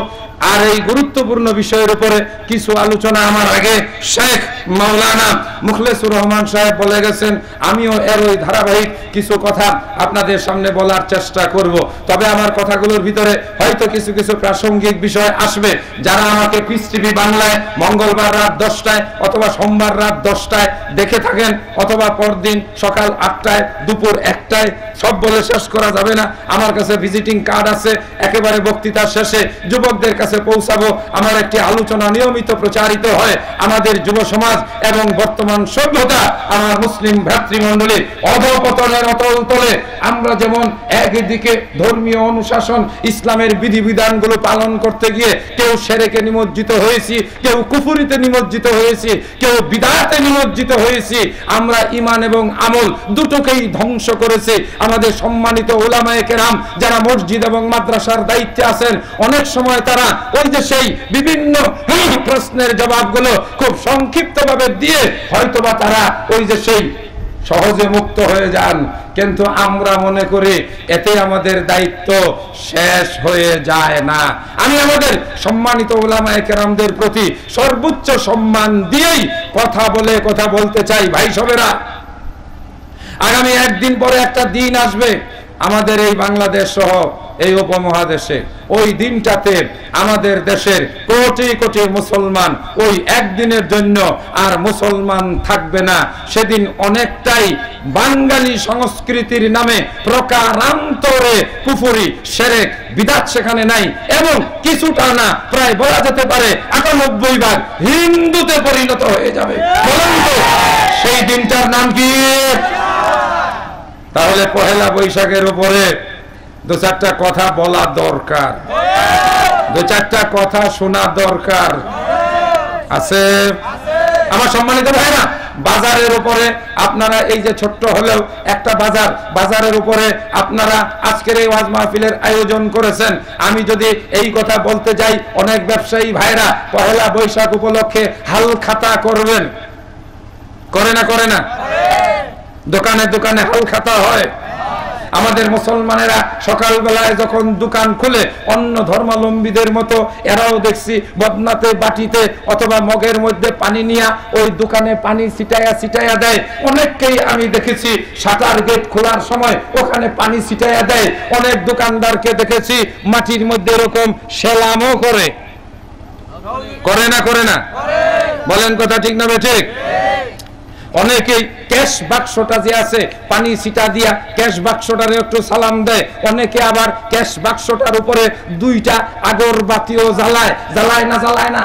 আর এই গুরুত্বপূর্ণ বিষয়ের উপরে কিছু আলোচনা আমার আগে শেখ মাওলানা মুখলেসুর রহমান সাহেব বলে গেছেন। আমিও এর ওই ধারাবাহিক কিছু কথা আপনাদের সামনে বলার চেষ্টা করব। তবে আমার কথাগুলোর ভিতরে হয়তো কিছু কিছু প্রাসঙ্গিক বিষয় আসবে। যারা আমাকে পিস টিভি বাংলায় মঙ্গলবার রাত 10টায় অথবা সোমবার রাত 10টায় দেখে থাকেন, অথবা পরদিন সকাল 8টায়, দুপুর 1টায়, সব বলে শেষ করা যাবে না। আমার কাছে ভিজিটিং কার্ড আছে, একেবারে বক্তৃতার শেষে যুবকদের কাছে পৌঁছাবো। আমার একটি আলোচনা নিয়মিত প্রচারিত হয়। আমাদের যুব সমাজ এবং বর্তমান সভ্যতা, আমার মুসলিম ভ্রাতৃমণ্ডলী অধঃপতনের অতল তলে আমরা যেমন একদিকে ধর্মীয় অনুশাসন, ইসলামের বিধিবিধানগুলো পালন করতে গিয়ে কেউ শিরকে নিমজ্জিত হয়েছি, কেউ কুফরিতে নিমজ্জিত হয়েছি, কেউ বিদআতে নিমজ্জিত হয়েছি। আমরা ঈমান এবং আমল দুটোকেই ধ্বংস করেছি। আমাদের সম্মানিত উলামায়ে কেরাম যারা মসজিদ এবং মাদ্রাসার দায়িত্বে আছেন, অনেক সময় তারা ওই যে সেই বিভিন্ন প্রশ্নের জবাবগুলো খুব সংক্ষিপ্তভাবে দিয়ে হয়তোবা তারা ওই যে সেই সহজে মুক্ত হয়ে যান। কিন্তু আমরা মনে করি এতে আমাদের দায়িত্ব শেষ হয়ে যায় না। আমি আমাদের সম্মানিত উলামায়ে কেরামদের প্রতি সর্বোচ্চ সম্মান দিয়েই কথা বলতে চাই। ভাই সবেরা, আগামী একদিন পরে একটা দিন আসবে আমাদের এই বাংলাদেশ সহ এই উপমহাদেশে। ওই দিনটাতে আমাদের দেশের কোটি কোটি মুসলমান ওই একদিনের জন্য আর মুসলমান থাকবে না। সেদিন অনেকটাই বাঙালি সংস্কৃতির নামে প্রকারান্তরে কুফরি, শিরক, বিদআত সেখানে নাই, এবং কিছুটা না প্রায় বলা যেতে পারে 98% হিন্দুতে পরিণত হয়ে যাবে। বলুন তো সেই দিনটার নাম কি? তাহলে পহেলা বৈশাখের উপরে 2-4টা কথা বলা দরকার, 2-4টা কথা শোনা দরকার আছে। আমার সম্মানিত ভাইরা, বাজারের উপরে আপনারা এই যে ছোট্ট হলেও একটা বাজারের উপরে আপনারা আজকের এই ওয়াজ মাহফিলের আয়োজন করেছেন। আমি যদি এই কথা বলতে যাই, অনেক ব্যবসায়ী ভাইরা পহেলা বৈশাখ উপলক্ষে হাল খাতা করবেন, করে না? দোকানে দোকানে হাল খাতা হয়। আমাদের মুসলমানেরা সকালবেলায় যখন দোকান খুলে অন্য ধর্মাবলম্বীদের মতো এরাও দেখছি বদনাতে, বাটিতে অথবা মগের মধ্যে পানি নিয়ে ওই দোকানে পানি ছিটাইয়া দেয়। অনেককেই আমি দেখেছি শাটার গেট খোলার সময় ওখানে পানি ছিটাইয়া দেয়। অনেক দোকানদারকে দেখেছি মাটির মধ্যে এরকম সেলামও করে না? বলেন কথা ঠিক না ঠিক? অনেকেই ক্যাশ বাক্সটা যে আছে পানি ছিটা দিয়া ক্যাশ বাক্সটারে একটু সালাম দেয়। অনেকে আবার ক্যাশ বাক্সটার উপরে 2টা আগরবাতিও জ্বালায় না?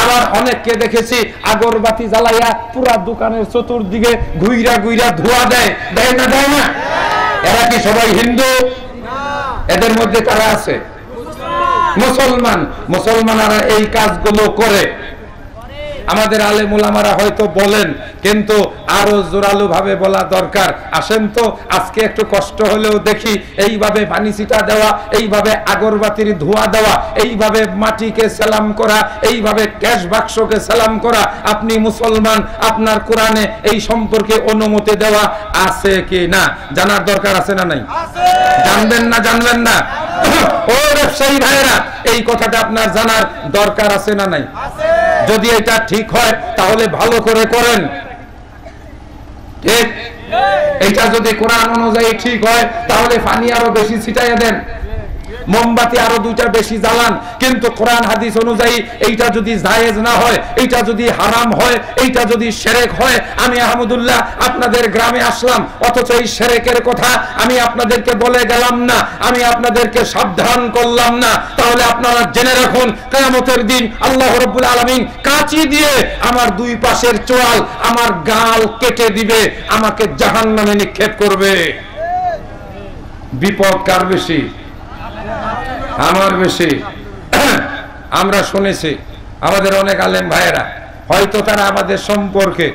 আবার অনেককে দেখেছি আগরবাতি জ্বালাইয়া পুরা দোকানের চতুর্দিকে ঘুইরা ধোয়া দেয় না? এরা কি সবাই হিন্দু? এদের মধ্যে কারা আছে? মুসলমানরা এই কাজগুলো করে। আমাদের আলেম ওলামারা হয়তো বলেন, কিন্তু আরো জোরালো ভাবে বলা দরকার। আসেন তো আজকে একটু কষ্ট হলেও দেখি, এইভাবে পানি ছিটা দেওয়া, এইভাবে আগরবাতির ধোঁয়া দেওয়া, এইভাবে মাটিকে সালাম করা, এইভাবে ক্যাশ বাক্সকে সালাম করা, আপনি মুসলমান, আপনার কোরআনে এই সম্পর্কে অনুমতি দেওয়া আছে কি না জানার দরকার আছে না নাই? জানবেন না জানবেন না? ও ব্যবসায়ী ভাইরা, এই কথাটা আপনার জানার দরকার আছে না নাই? যদি এটা ঠিক হয় তাহলে ভালো করে করেন, ঠিক? এটা যদি কোরআন অনুযায়ী ঠিক হয় তাহলে পানি আরো বেশি ছিটাইয়া দেন, মোমবাতি আরো দুইটা বেশি জ্বালান। কিন্তু কোরআন হাদিস অনুযায়ী এইটা যদি জায়েজ না হয়, এইটা যদি হারাম হয়, এইটা যদি শিরক হয়, আমি আহমদুল্লাহ আপনাদের গ্রামে আসলাম, অথচ এই শিরকের কথা আমি আপনাদেরকে বলে গেলাম না, আমি আপনাদেরকে সাবধান করলাম না, তাহলে আপনারা জেনে রাখুন কিয়ামতের দিন আল্লাহ রাব্বুল আলামিন কাঁচি দিয়ে আমার দুই পাশের চোয়াল, আমার গাল কেটে দিবে, আমাকে জাহান্নামে নিক্ষেপ করবে। বিপদ কার বেশি? আমার বেশি। আমরা শুনেছি আমাদের অনেক আলেম ভাইয়েরা, হয়তো তারা আমাদের সম্পর্কে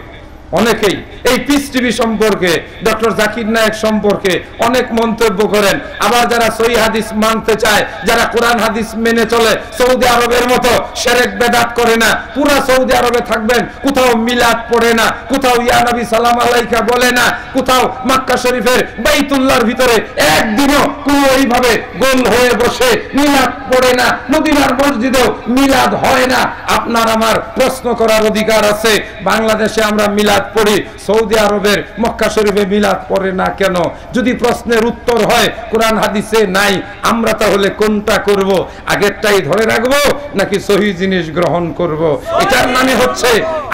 অনেকেই এই পিস টিভি সম্পর্কে, ডক্টর জাকির নায়েক সম্পর্কে অনেক মন্তব্য করেন। আবার যারা সহিহ হাদিস মানতে চায়, যারা কোরআন হাদিস মেনে চলে, সৌদি আরবের মতো শিরক বেদাত করে না, পুরা সৌদি আরবে থাকবেন, কোথাও মিলাদ পড়ে না, কোথাও ইয়া নবী সালাম আলাইকা বলে না, কোথাও মক্কা শরীফের বাইতুল্লাহর ভিতরে একদিনও কোনো এইভাবে গোল হয়ে বসে মিলাদ পড়ে না, মদিনার মসজিদেও মিলাদ হয় না। আপনার আমার প্রশ্ন করার অধিকার আছে, বাংলাদেশে আমরা মিলাদ পড়ি, সৌদি আরবের মক্কা শরীফে মিলাদ পড়ে না কেন? যদি প্রশ্নের উত্তর হয় কোরআন হাদিসে নাই, আমরা তাহলে কোনটা করব? আগেরটাই ধরে রাখবো নাকি সহি জিনিস গ্রহণ করব? এটার মানে হচ্ছে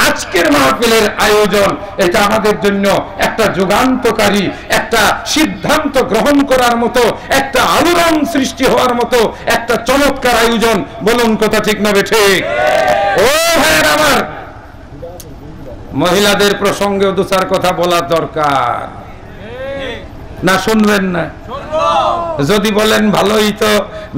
আজকের মাহফিলের আয়োজন, এটা আমাদের জন্য একটা যুগান্তকারী, একটা সিদ্ধান্ত গ্রহণ করার মতো, একটা আলোড়ন সৃষ্টি হওয়ার মতো একটা চমৎকার আয়োজন। বলুন কথা ঠিক না ঠিক? ও ভাইয়ের আমার, মহিলাদের প্রসঙ্গেও দু চার কথা বলা দরকার, না শুনবেন না? যদি বলেন ভালোই তো,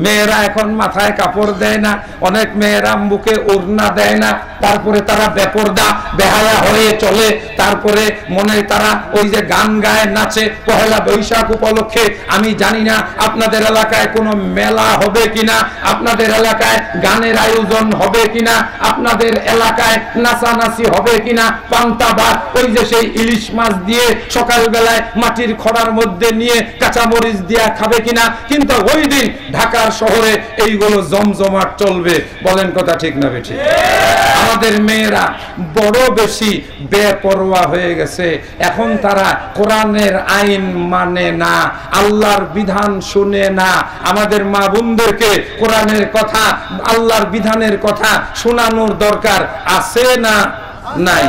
মেয়েরা এখন মাথায় কাপড় দেয় না, অনেক মেয়েরা বুকে ওড়না দেয় না, তারপরে তারা বেপরদা বেহায়া হয়ে চলে, তারপরে মনে তারা ওই যে গান গায় নাচে পহেলা বৈশাখ উপলক্ষে। আমি জানি না আপনাদের এলাকায় কোনো মেলা হবে কিনা, আপনাদের এলাকায় গানের আয়োজন হবে কিনা, আপনাদের এলাকায় নাচানাচি হবে কিনা, পান্তা ভাত ওই যে সেই ইলিশ মাছ দিয়ে সকালবেলায় মাটির খড়ার মধ্যে নিয়ে কাঁচামরিচ দিয়া খাবে কিনা, কিন্তু ওই দিন ঢাকার শহরে এইগুলো জমজমাট চলবে। বলেন কথা ঠিক না বেঠিক? আমাদের মেয়েরা বড় বেশি বেপরোয়া হয়ে গেছে, এখন তারা কোরআনের আইন মানে না, আল্লাহর বিধান শুনে না। আমাদের মা বোনদেরকে কোরআনের কথা, আল্লাহর বিধানের কথা শোনানোর দরকার আছে না নাই?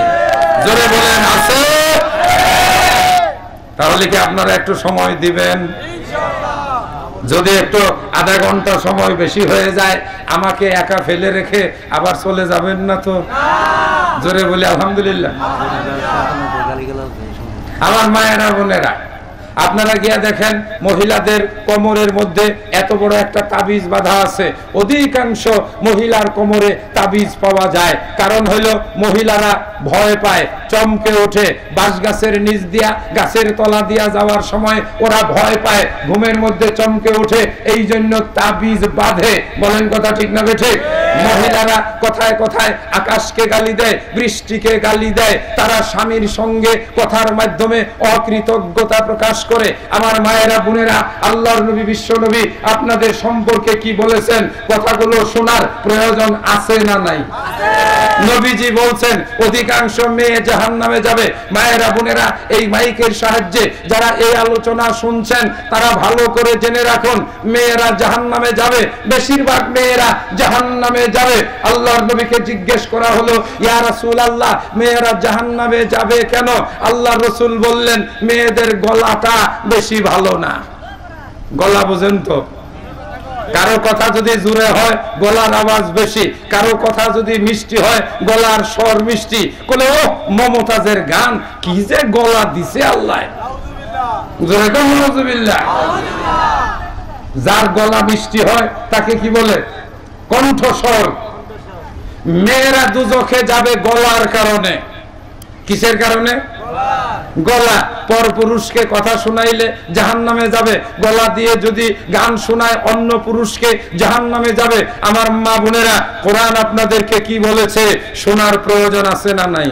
জোরে বলেন আছে? তাহলে কি আপনারা একটু সময় দিবেন? যদি একটু আধা ঘন্টা সময় বেশি হয়ে যায়, আমাকে একা ফেলে রেখে আবার চলে যাবেন না তো? জোরে বলি আলহামদুলিল্লাহ। আমার মায়েরা বোনেরা, আপনারা গিয়া দেখেন মহিলাদের কোমরের মধ্যে এত বড় একটা তাবিজ বাঁধা আছে। অধিকাংশ মহিলার কোমরে তাবিজ পাওয়া যায়, কারণ হলো মহিলারা ভয় পায়, চমকে ওঠে, বাঁশ গাছের নিচ দিয়া গাছের তলা দিয়া যাওয়ার সময় ওরা ভয় পায়, ঘুমের মধ্যে চমকে ওঠে, এই জন্য তাবিজ বাঁধে। বলেন কথা ঠিক না ঠিক? মহিলারা কথায় কথায় আকাশকে গালি দেয়, বৃষ্টিকে গালি দেয়, তারা স্বামীর সঙ্গে কথার মাধ্যমে অকৃতজ্ঞতা প্রকাশ করে। আমার মায়েরা বোনেরা, আল্লাহর নবী বিশ্ব নবী আপনাদের সম্পর্কে কি বলেছেন, কথাগুলো শোনার প্রয়োজন আছে না নাই? নবীজি বলছেন অধিকাংশ মেয়ে জাহান্নামে যাবে। মায়েরা বোনেরা, এই মাইকের সাহায্যে যারা এই আলোচনা শুনছেন তারা ভালো করে জেনে রাখুন, মেয়েরা জাহান্নামে যাবে, বেশিরভাগ মেয়েরা জাহান্নামে যাবে। আল্লাহর নবীকে জিজ্ঞেস করা হলো, ইয়া রাসূলুল্লাহ, মেয়েরা জাহান্নামে যাবে কেন? আল্লাহর রাসূল বললেন, মেয়েদের গলাটা বেশি ভালো না। গলা বুঝেন তো? কারো কথা যদি জোরে হয় গলার আওয়াজ বেশি, কারো কথা যদি মিষ্টি হয় গলার স্বর মিষ্টি। বলে ও মমতাজের গান কি যে গলা দিছে আল্লাহ। যার গলা মিষ্টি হয় তাকে কি বলে? কণ্ঠস্বর। মেয়েরা দুজখে যাবে গলার কারণে। কিসের কারণে? গলা। পরপুরুষকে কথা শোনাইলে জাহান্নামে যাবে, গলা দিয়ে যদি গান শোনায় অন্য পুরুষকে জাহান্নামে যাবে। আমার মা বোনেরা, কোরআন আপনাদেরকে কি বলেছে শোনার প্রয়োজন আছে না নাই?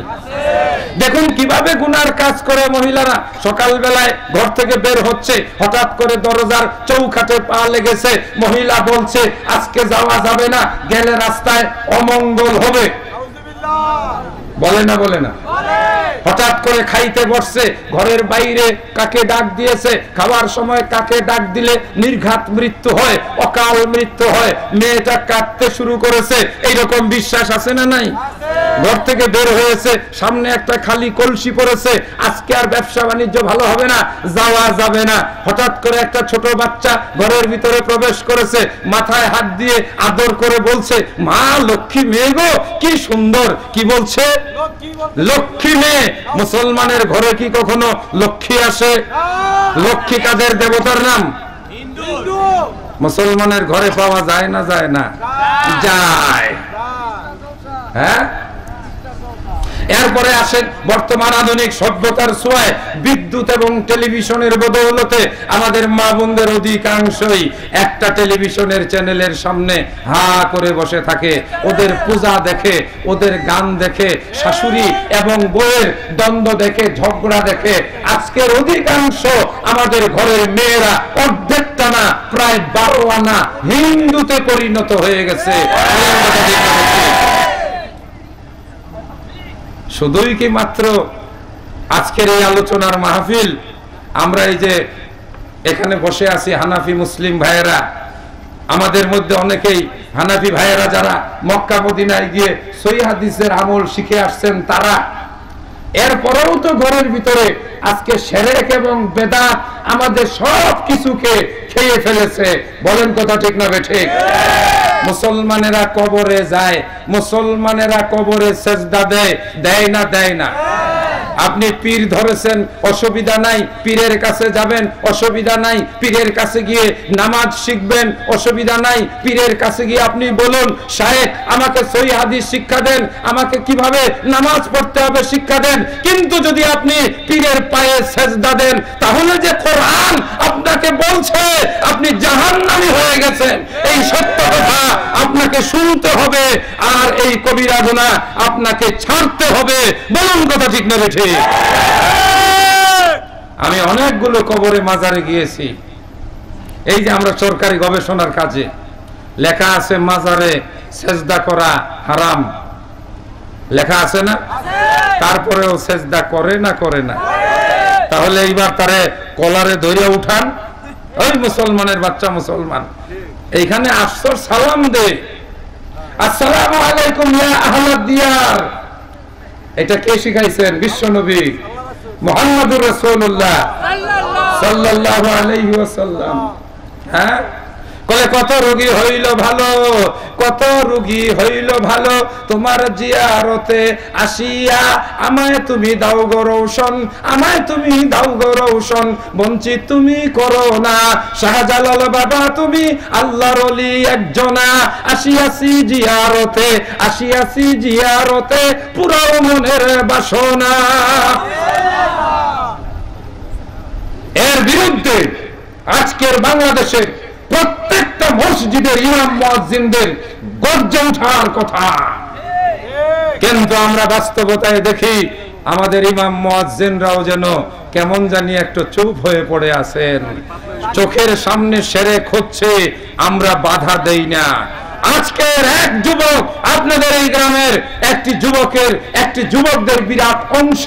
দেখুন কিভাবে গুনার কাজ করে মহিলারা। সকাল বেলায় ঘর থেকে বের হচ্ছে, হঠাৎ করে দরজার চৌকাঠে পা লেগেছে, মহিলা বলছে আজকে যাওয়া যাবে না, গেলে রাস্তায় অমঙ্গল হবে। বলে না? বলে না? হঠাৎ করে খাইতে বসছে, ঘরের বাইরে কাকে ডাক দিয়েছে, খাওয়ার সময় কাকে ডাক দিলে নির্ঘাত মৃত্যু হয়, অকাল মৃত্যু হয়। মেয়েটা কাঁদতে শুরু করেছে, এইরকম বিশ্বাস আছে না নাই? ঘর থেকে বের হয়েছে, সামনে একটা খালি কলসি পড়েছে, আজকে আর ব্যবসা বাণিজ্য ভালো হবে না, যাওয়া যাবে না। হঠাৎ করে একটা ছোট বাচ্চা ঘরের ভিতরে প্রবেশ করেছে, মাথায় হাত দিয়ে আদর করে বলছে মা লক্ষ্মী মেয়ে গো, কি সুন্দর। কি বলছে? লক্ষ্মী মেয়ে। মুসলমানের ঘরে কি কখনো লক্ষ্মী আসে? লক্ষ্মী কাদের দেবতার নাম? মুসলমানের ঘরে পাওয়া যায় না? যায় না? যায়। হ্যাঁ, এরপরে আসেন বর্তমান আধুনিক সভ্যতার ছোঁয়ায় বিদ্যুৎ এবং টেলিভিশনের বদৌলতে আমাদের মা বোনদের অধিকাংশই একটা টেলিভিশনের চ্যানেলের সামনে হা করে বসে থাকে। ওদের পূজা দেখে, ওদের গান দেখে, শাশুড়ি এবং বউয়ের দ্বন্দ্ব দেখে, ঝগড়া দেখে। আজকের অধিকাংশ আমাদের ঘরের মেয়েরা অর্ধেকটা না প্রায় 12 আনা হিন্দুতে পরিণত হয়ে গেছে। শুধুই কি মাত্র আজকের এই আলোচনার মাহফিল? আমরা এই যে এখানে বসে আছি হানাফি মুসলিম ভাইয়েরা, আমাদের মধ্যে অনেকেই হানাফি ভাইয়েরা যারা মক্কা মদিনায় গিয়ে সহিহ হাদিসের আমল শিখে আসছেন তারা। এরপরেও তো ঘরের ভিতরে আজকে শিরক এবং বেদাত আমাদের সব কিছুকে খেয়ে ফেলেছে। বলেন কথা ঠিক না বেঠিক? মুসলমানেরা কবরে যায়, মুসলমানেরা কবরে সেজদা দেয়, দেয় না? দেয় না? আপনি পীর ধরেছেন, অসুবিধা নাই, পীরের কাছে যাবেন, অসুবিধা নাই। পীরের কাছে গিয়ে নামাজ শিখবেন, অসুবিধা নাই। পীরের কাছে গিয়ে আপনি বলুন শায়েখ আমাকে সহিহ হাদিস শিক্ষা দেন, আমাকে কিভাবে নামাজ পড়তে হবে শিক্ষা দেন। কিন্তু যদি আপনি পীরের পায়ে সেজদা দেন, তাহলে যে কোরআন আপনাকে বলছে আপনি জাহান্নামী হয়ে গেছেন, এই সত্য কথা আপনাকে শুনতে হবে, আর এই কবিরা গুনাহ আপনাকে ছাড়তে হবে। বলুন কথা ঠিক না বেঠিক? আমি অনেকগুলো কবরে মাজারে গিয়েছি। এই যে আমরা সরকারি গবেষণার কাজে লেখা আছে মাজারে সেজদা করা হারাম, লেখা আছে না? তারপরেও সেজদা করে না? করে না? তাহলে এইবার তারে কলারে ধরে উঠান, ওই মুসলমানের বাচ্চা মুসলমান এইখানে আসছো, সালাম দে, আসসালামু আলাইকুম ইয়া আহলাদ দিয়ার। এটা কে শিখাইছেন? বিশ্বনবী মুহাম্মদুর রাসূলুল্লাহ সাল্লাল্লাহু আলাইহি ওয়াসাল্লাম। হ্যাঁ, কলে কত রোগী হইল ভালো, কত রোগী হইল ভালো তোমার জিয়ারতে আসিয়া, আমায় তুমি দাও গো রৌশন, আমায় তুমি দাও গো রৌশন, বঞ্চিত তুমি করো না। শাহজালাল বাবা তুমি আল্লাহর ওলি একজনা, আসিয়াছি জিয়ারতে, আসিয়াছি জিয়ারতে, পুরাও মনের বাসনা। এর বিরুদ্ধে আজকের বাংলাদেশে প্রত্যেকটা মসজিদের ইমাম মুয়াজ্জিনদের গর্জে ওঠার কথা। কিন্তু আমরা বাস্তবতায় দেখি আমাদের ইমাম মুয়াজ্জিনরাও যেন কেমন জানি একটু চুপ হয়ে পড়ে আছেন। চোখের সামনে শিরক হচ্ছে, আমরা বাধা দেই না। আজকের এক যুবক, আপনাদের এই গ্রামের একটি যুবকদের বিরাট অংশ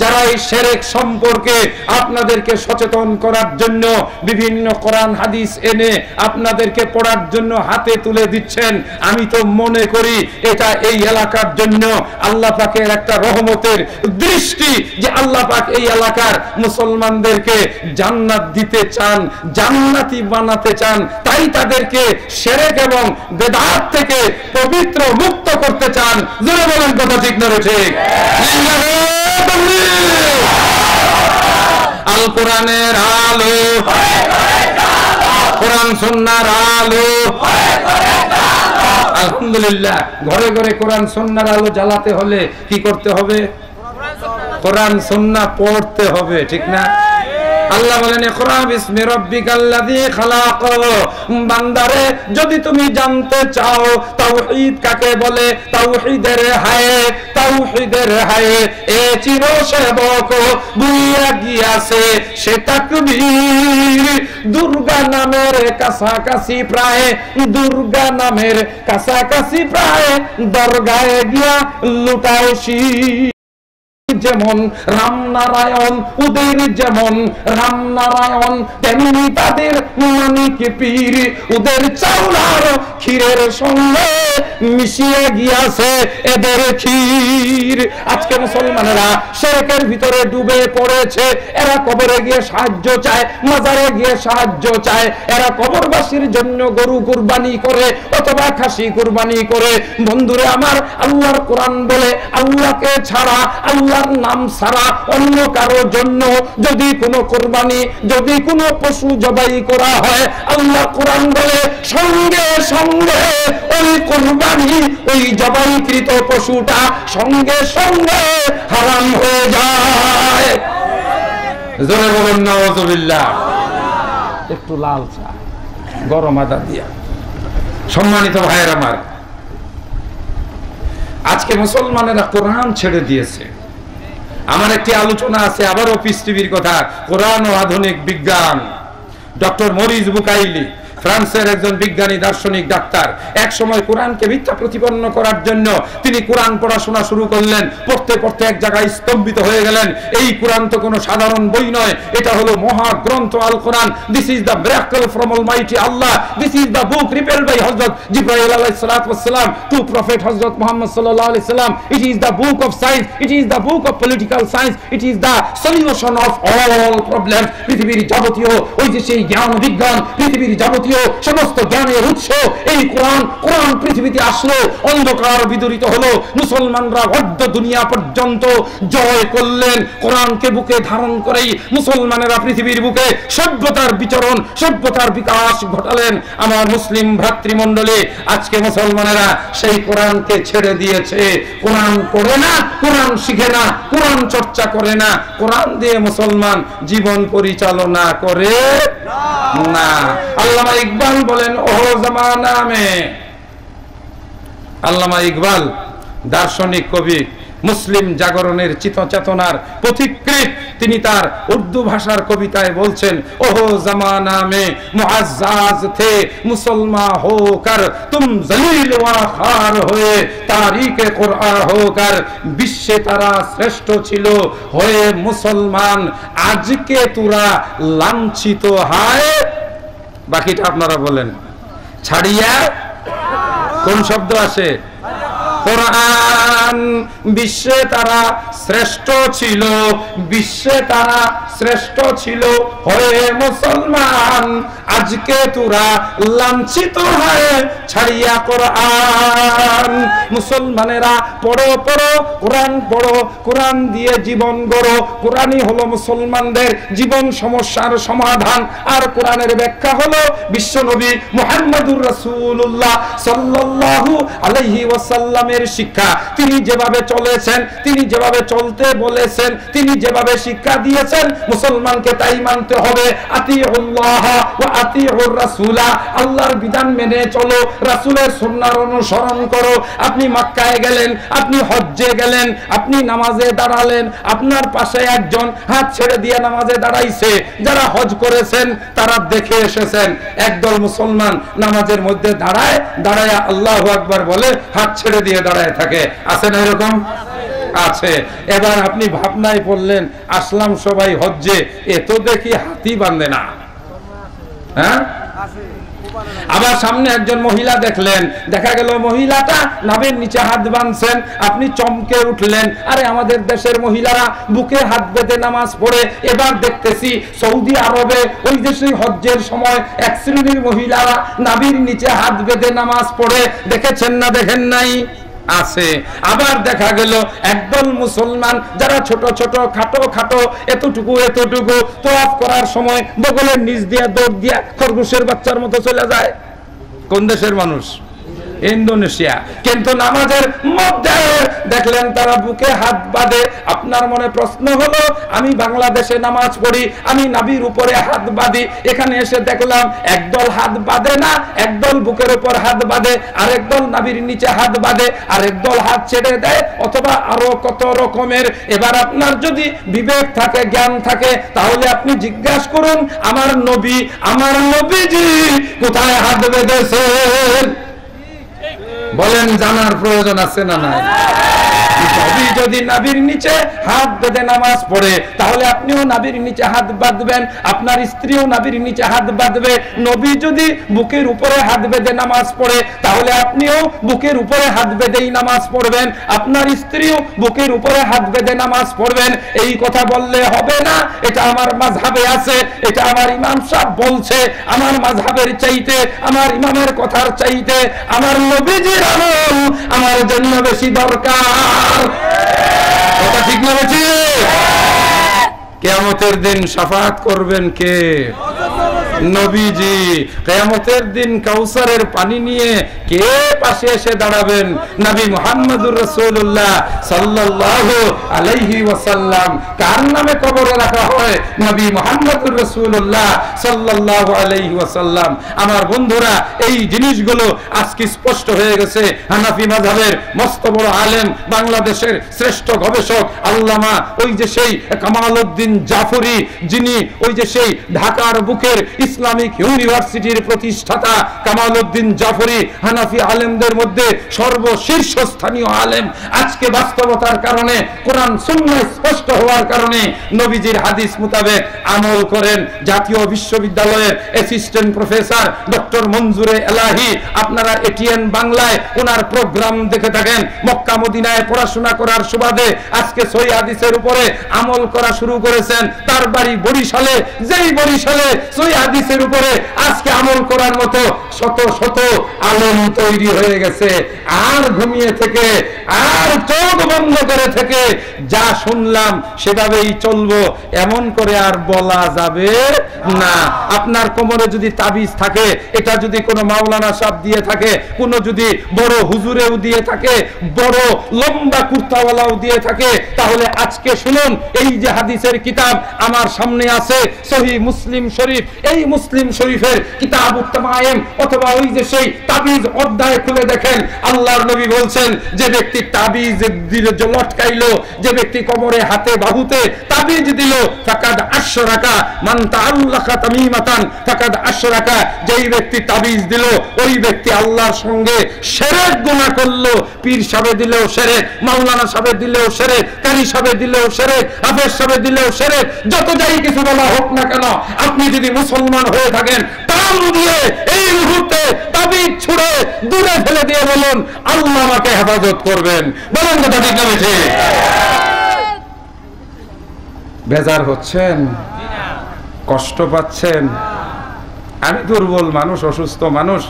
যারা এই শিরক সম্পর্কে আপনাদেরকে সচেতন করার জন্য বিভিন্ন কোরআন হাদিস এনে আপনাদেরকে পড়ার জন্য হাতে তুলে দিচ্ছেন। আমি তো মনে করি এটা এই এলাকার জন্য আল্লাহ পাকের একটা রহমতের দৃষ্টি, যে আল্লাহ পাক এই এলাকার মুসলমানদেরকে জান্নাত দিতে চান, জান্নাতি বানাতে চান। তাই তাদেরকে শিরক এবং বেদাত থেকে পবিত্র মুক্ত করতে চান। জোরে বলেন কথা ঠিক না ঠিক? আল কোরআনের আলো, কোরআন সুন্নাহর আলো, আলহামদুলিল্লাহ, ঘরে ঘরে কোরআন সুন্নাহর আলো জ্বালাতে হলে কি করতে হবে? কোরআন সুন্নাহ পড়তে হবে, ঠিক না? আল্লাহ বলেন ইকরা বিসমি রাব্বিকাল্লাযী খালাক। বান্দারে, যদি তুমি জানতে চাও তাওহীদ কাকে বলে, তাওহীদের হায়ে, তাওহীদের হায়ে এ চিরসেবক বুইয়া গিয়াছে সে তাকবীর। দুর্গা নামের কাছাকাছি প্রায়, দুর্গা নামের কাছাকাছি প্রায় দরগায় গিয়া লুটায় শীষ। যেমন রামনারায়ণ, ওদের যেমন রামনারায়ণ, তেমনি তাদের মানিক পীর ওদের চাউলার ক্ষীরের সঙ্গে মিশিয়ে গিয়াছে এদের ক্ষীর। আজকে মুসলমানেরা শিরকের ভিতরে ডুবে পড়েছে। এরা কবরে গিয়ে সাহায্য চায়, মাজারে গিয়ে সাহায্য চায়। এরা কবরবাসীর জন্য গরু কুরবানি করে অথবা খাসি কুরবানি করে। বন্ধুরে আমার, আল্লাহর কোরআন বলে আল্লাহকে ছাড়া, আল্লাহর নাম ছাড়া অন্য কারো জন্য যদি কোনো কুরবানি, যদি কোনো পশু জবাই করা হয়, আল্লাহ কোরআন বলে সঙ্গে সঙ্গে ওই কুরবানি, ওই জবাইকৃত পশুটা সঙ্গে সঙ্গে হারাম হয়ে যায়। জোরে বলুন নাউযুবিল্লাহ। একটু লাল চা গরম আদা দিয়া। সম্মানিত ভাইয়ের আমার, আজকে মুসলমানেরা কোরআন ছেড়ে দিয়েছে। আমার একটি আলোচনা আছে আবারও পিস টিভির কথা, কোরআন ও আধুনিক বিজ্ঞান। ডক্টর মরিস বুকাইলি, ফ্রান্সের একজন বিজ্ঞানী, দার্শনিক, ডাক্তার। এক সময় কোরআনকে মিথ্যা প্রতিপন্ন করার জন্য তিনি কোরআন পড়াশোনা শুরু করলেন। পড়তে পড়তে এক জায়গায় স্তম্ভিত হয়ে গেলেন। এই কোরআন তো কোনো সাধারণ বই নয়, এটা হলো মহাগ্রন্থ আল কোরআন। This is the miracle from almighty আল্লাহ। This is the book revealed by হযরত জিবরাইল আলাইহিস সালাতু ওয়াস সালাম টু প্রফেট হযরত মুহাম্মদ সাল্লাল্লাহু আলাইহি সাল্লাম। It is the book of science, it is the book of political science, it is the solution of all problems. পৃথিবীর যাবতীয় ওই যে সেই জ্ঞান বিজ্ঞান, পৃথিবীর যাবতীয় সমস্ত জ্ঞানের উৎস এই কোরআন। কোরআন পৃথিবীতে আসলো, অন্ধকার বিদূরিত হলো, মুসলমানরা অর্ধ দুনিয়া পর্যন্ত জয় করলেন। কোরআনকে বুকে ধারণ করেই মুসলমানেরা পৃথিবীর বুকে সভ্যতার বিচরণ, সভ্যতার বিকাশ ঘটালেন। আমার মুসলিম ভ্রাতৃমণ্ডলী, আজকে মুসলমানেরা সেই কোরআনকে ছেড়ে দিয়েছে। কোরআন পড়ে না, কোরআন শিখে না, কোরআন চর্চা করে না, কোরআন দিয়ে মুসলমান জীবন পরিচালনা করে না। আল্লামা ইকবাল বলেন, ওহো জামানা মে, আল্লামা ইকবাল দার্শনিক কবি, মুসলিম জাগরণের চিতচেতনার পথিকৃৎ। তিনি তার উর্দু ভাষার কবিতায় বলছেন, ওহো জামানা মে মুআজ্জাজ থে মুসলমান হোকর তুম জলিল ওয়া খার হয়ে তারিকে কুরআন হোকর। বিশ্বে তারা শ্রেষ্ঠ ছিল হয়ে মুসলমান, আজকে তোরা লাঞ্ছিত হায়। বাকিটা আপনারা বলেন। ছাড়িয়া কোন শব্দ আসে? কোরআন। বিশ্বে তারা শ্রেষ্ঠ ছিল, বিশ্বে তারা শ্রেষ্ঠ ছিল হয়ে মুসলমান, আজকে তোরা লাঞ্ছিত হয়ে ছাড়িয়া কোরআন। মুসলমানেরা পড়ো পড়ো কোরআন, পড়ো কোরআন দিয়ে জীবন গড়ো। কোরআনই হলো মুসলমানদের জীবন সমস্যার সমাধান। আর কোরআনের ব্যাখ্যা হলো বিশ্বনবী মুহাম্মদুর রাসূলুল্লাহ সাল্লাল্লাহু আলাইহি ওয়াসাল্লামের শিক্ষা। তিনি যেভাবে চলেছেন, তিনি যেভাবে চলতে বলেছেন, তিনি যেভাবে শিক্ষা দিয়েছেন, মুসলমানকে তাই মানতে হবে। আতিউল্লাহ ওয়া আতিউর রাসূলা, আল্লাহর বিধান মেনে চলো, রাসূলের সুন্নাহর অনুসরণ করো। আপনি মক্কায় গেলেন, আপনি হজ্জে গেলেন, আপনি নামাজে দাঁড়ালেন, আপনার পাশে একজন হাত ছেড়ে দিয়ে নামাজে দাঁড়াইছে। যারা হজ করেছেন তারা দেখে এসেছেন, একদল মুসলমান নামাজের মধ্যে দাঁড়ায়, দাঁড়ায় আল্লাহু আকবার বলে হাত ছেড়ে দিয়ে দাঁড়ায় থাকে। আছে না এরকম? আছে। এবার আপনি ভাবনায় পড়লেন, আসলাম সবাই হজ্জে, এ তো দেখি হাতি বাঁধে না। হ্যাঁ, আবার সামনে একজন মহিলা দেখলেন, দেখা গেল মহিলাটা নাভির নিচে হাত বাঁধছেন। আপনি চমকে উঠলেন, আরে আমাদের দেশের মহিলারা বুকে হাত বেঁধে নামাজ পড়ে। এবার দেখতেছি সৌদি আরবে ওই দেশে হজ্জের সময় এক শ্রেণীর মহিলারা নাভির নিচে হাত বেঁধে নামাজ পড়ে। দেখেছেন না দেখেন নাই? আছে। আবার দেখা গেল একদল মুসলমান যারা ছোট ছোট খাটো খাটো এতটুকু এতটুকু তওয়াফ করার সময় বগলের নিচ দিয়ে দৌড় দিয়া খরগোশের বাচ্চার মতো চলে যায়। কোন দেশের মানুষ? ইন্দোনেশিয়া। কিন্তু নামাজের মধ্যে দেখলেন তারা বুকে হাত বাঁধে। আপনার মনে প্রশ্ন হলো, আমি বাংলাদেশে নামাজ পড়ি, আমি নবীর উপরে হাত বাঁধি, এখানে এসে দেখলাম একদল হাত বাঁধে না, একদল বুকের উপর হাত বাঁধে, আরেক দল নবীর নিচে হাত বাঁধে, আরেক দল হাত ছেড়ে দেয়, অথবা আরো কত রকমের। এবার আপনার যদি বিবেক থাকে, জ্ঞান থাকে, তাহলে আপনি জিজ্ঞাসা করুন, আমার নবী, আমার নবীজি কোথায় হাত বেঁধেছেন? বলেন, জানার প্রয়োজন আছে না নাই? নবী যদি নবীর নিচে হাত বেঁধে নামাজ পড়ে, তাহলে আপনিও নবীর নিচে হাত বাঁধবেন, আপনার স্ত্রীও নবীর নিচে হাত বাঁধবে। নবী যদি বুকের উপরে হাত বেঁধে নামাজ পড়ে, তাহলে আপনিও বুকের উপরে হাত বেঁধেই নামাজ পড়বেন, আপনার স্ত্রীও বুকের উপরে হাত বেঁধে নামাজ পড়বেন। এই কথা বললে হবে না, এটা আমার মাযহাবে আছে, এটা আমার ইমাম সাহেব বলছে। আমার মাযহাবের চাইতে, আমার ইমামের কথার চাইতে আমার নবীজির আমল আমার জন্য বেশি দরকার। কথা ঠিক না বেশি? কিয়ামতের দিন শাফাআত করবেন কে? নবীজি। কিয়ামতের দিন কাউসারের পানি নিয়ে কে পাশে এসে দাঁড়াবেন? নবী মুহাম্মদুর রাসূলুল্লাহ সাল্লাল্লাহু আলাইহি ওয়াসাল্লাম। কার নামে কবরে রাখা হয়? নবী মুহাম্মদুর রাসূলুল্লাহ সাল্লাল্লাহু আলাইহি ওয়াসাল্লাম। আমার বন্ধুরা, এই জিনিসগুলো আজকে স্পষ্ট হয়ে গেছে। হানাফি মাযহাবের মস্ত বড় আলেম, বাংলাদেশের শ্রেষ্ঠ গবেষক আল্লামা, ওই যে সেই কামালউদ্দিন জাফরি, যিনি ওই যে সেই ঢাকার বুকের ইসলামিক ইউনিভার্সিটির প্রতিষ্ঠাতা কামালউদ্দিন জাফরি, হানাফি আলেমদের মধ্যে সর্বশীর্ষস্থানীয় আলেম। আজকে বাস্তবতার কারণে, কোরআন সুন্নাহ স্পষ্ট হওয়ার কারণে নবীজির হাদিস মোতাবেক আমল করেন। জাতীয় বিশ্ববিদ্যালয়ের অ্যাসিস্ট্যান্ট প্রফেসর ডক্টর মঞ্জুরে এলাহি, আপনারা এটিএন বাংলায় ওনার প্রোগ্রাম দেখে থাকেন। মক্কা মদিনায় পড়াশোনা করার সুবাদে আজকে সহিহ হাদিসের উপরে আমল করা শুরু করেছেন। তার বাড়ি বরিশালে, যেই বরিশালে সহিহ হাদিসের উপরে আজকে আমল করার মতো শত শত আলেম তৈরি হয়ে গেছে। আর ঘুমিয়ে থেকে, আর চোখ বন্ধ করে থেকে যা শুনলাম সেভাবেই চলবো, এমন করে আর বলা যাবে না। আপনার কোমরে যদি তাবিজ থাকে, এটা যদি কোনো মাওলানা সাহেব দিয়ে থাকে, কোনো যদি বড় হুজুরেও দিয়ে থাকে, বড় লম্বা কুর্তাওয়ালাও দিয়ে থাকে, তাহলে আজকে শুনুন, এই যে হাদিসের কিতাব আমার সামনে আছে, সহিহ মুসলিম শরীফ, এই মুসলিম শরীফের কিতাবুত তামাইম অথবা ওই যে সেই তাবিজ অধ্যায় খুলে দেখেন, আল্লাহর নবী বলছেন, যে ব্যক্তি তাবিজ দিল, লটকাইলো, যে ব্যক্তি কোমরে, হাতে, বাহুতে তাবিজ দিল, ফাকাদ আশরাকা, মান তাআল্লাকা তামিমাতান ফাকাদ আশরাকা, যেই ব্যক্তি তাবিজ দিল, ওই ব্যক্তি আল্লাহর সঙ্গে শিরক গুনাহ করলো। পীর সাহেব দিলেও শিরক, মাওলানা সাহেব দিলেও শিরক, কারি সাহেব দিলেও শিরক, হাফেজ সাহেব দিলেও শিরক, যত যাই কিছু বলা হোক না কেন, আপনি যদি মুসলমান হয়ে থাকেন, টান দিয়ে এই মুহূর্তে তাবিজ ছুঁড়ে দূরে ফেলে দিয়ে বলুন, আল্লাহ আমাকে হেফাজত করবেন। বলেন কথা ঠিক না বেঠিক? বেজার হচ্ছেন? কষ্ট পাচ্ছেন? আমি দুর্বল মানুষ, অসুস্থ মানুষ।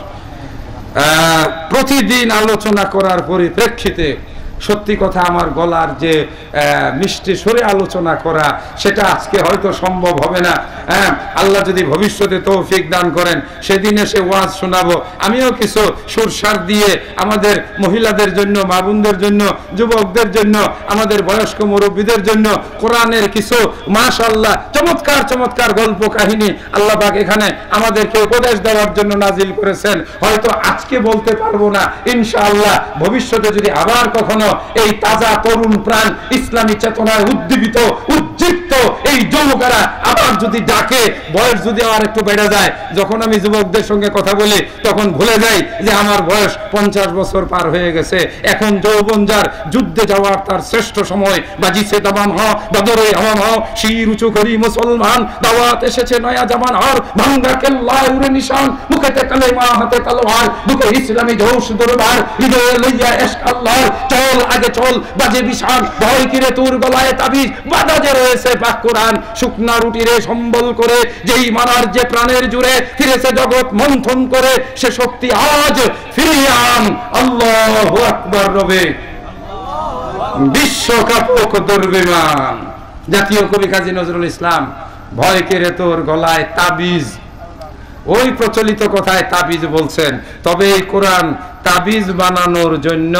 প্রতিদিন আলোচনা করার পরিপ্রেক্ষিতে সত্যি কথা, আমার গলার যে মিষ্টি সুরে আলোচনা করা, সেটা আজকে হয়তো সম্ভব হবে না। আল্লাহ যদি ভবিষ্যতে তৌফিক দান করেন, সেদিন এসে ওয়াজ শোনাবো। আমিও কিছু সুরসার দিয়ে আমাদের মহিলাদের জন্য, মা বোনদের জন্য, যুবকদের জন্য, আমাদের বয়স্ক মুরব্বীদের জন্য কোরআনের কিছু মাশাআল্লাহ চমৎকার চমৎকার গল্প কাহিনী আল্লাহ পাক এখানে আমাদেরকে উপদেশ দেওয়ার জন্য নাজিল করেছেন। হয়তো আজকে বলতে পারবো না, ইনশাআল্লাহ ভবিষ্যতে যদি আবার কখনো এই তাজা তরুণ প্রাণ, ইসলামী চেতনায় উদ্দীপিত, উজ্জীবিত এই যুবকেরা আবার যদি ডাকে, বয়স যদি আমার একটু বেড়ে যায়, যখন আমি যুবকদের সঙ্গে কথা বলি তখন ভুলে যাই যে আমার বয়স 50 বছর পার হয়ে গেছে। এখন যৌবন যার, যুদ্ধে যাওয়ার তার শ্রেষ্ঠ সময়। বাজিছে দামান হ, বদরে আমান হ, শির উঁচু করি মুসলমান, দাওয়াত এসেছে নয়া জামান আর, ভাঙ্গা কেল্লা উড়ে নিশান, মুখেতে কালেমা হাতে তলোয়ার, বুকে ইসলামী জোশ দরবার, হৃদয়ে লইয়া ইশক আল্লাহর, চল আগে চল বাজে বিশাল, ভয় কিরে তোর গলায় তাবিজ, বাধা যে রয়েছে পাক কোরআন, শুকনা রুটিরে সম্বল করে, যেই মানার যে প্রাণের জুড়ে ফিরেছে জগৎ মন্থন করে, সে শক্তি আজ ফিরিয়ে আন। আল্লাহু আকবার। রবে বিশ্বকাপ দুর্বিমান। জাতীয় কবি কাজী নজরুল ইসলাম, ভয় কেড়ে তোর গলায় তাবিজ, ওই প্রচলিত কথায় তাবিজ বলছেন, তবে এই কোরআন তাবিজ বানানোর জন্য,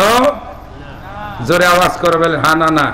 জোরে আওয়াজ করে বলেন হ্যাঁ না না?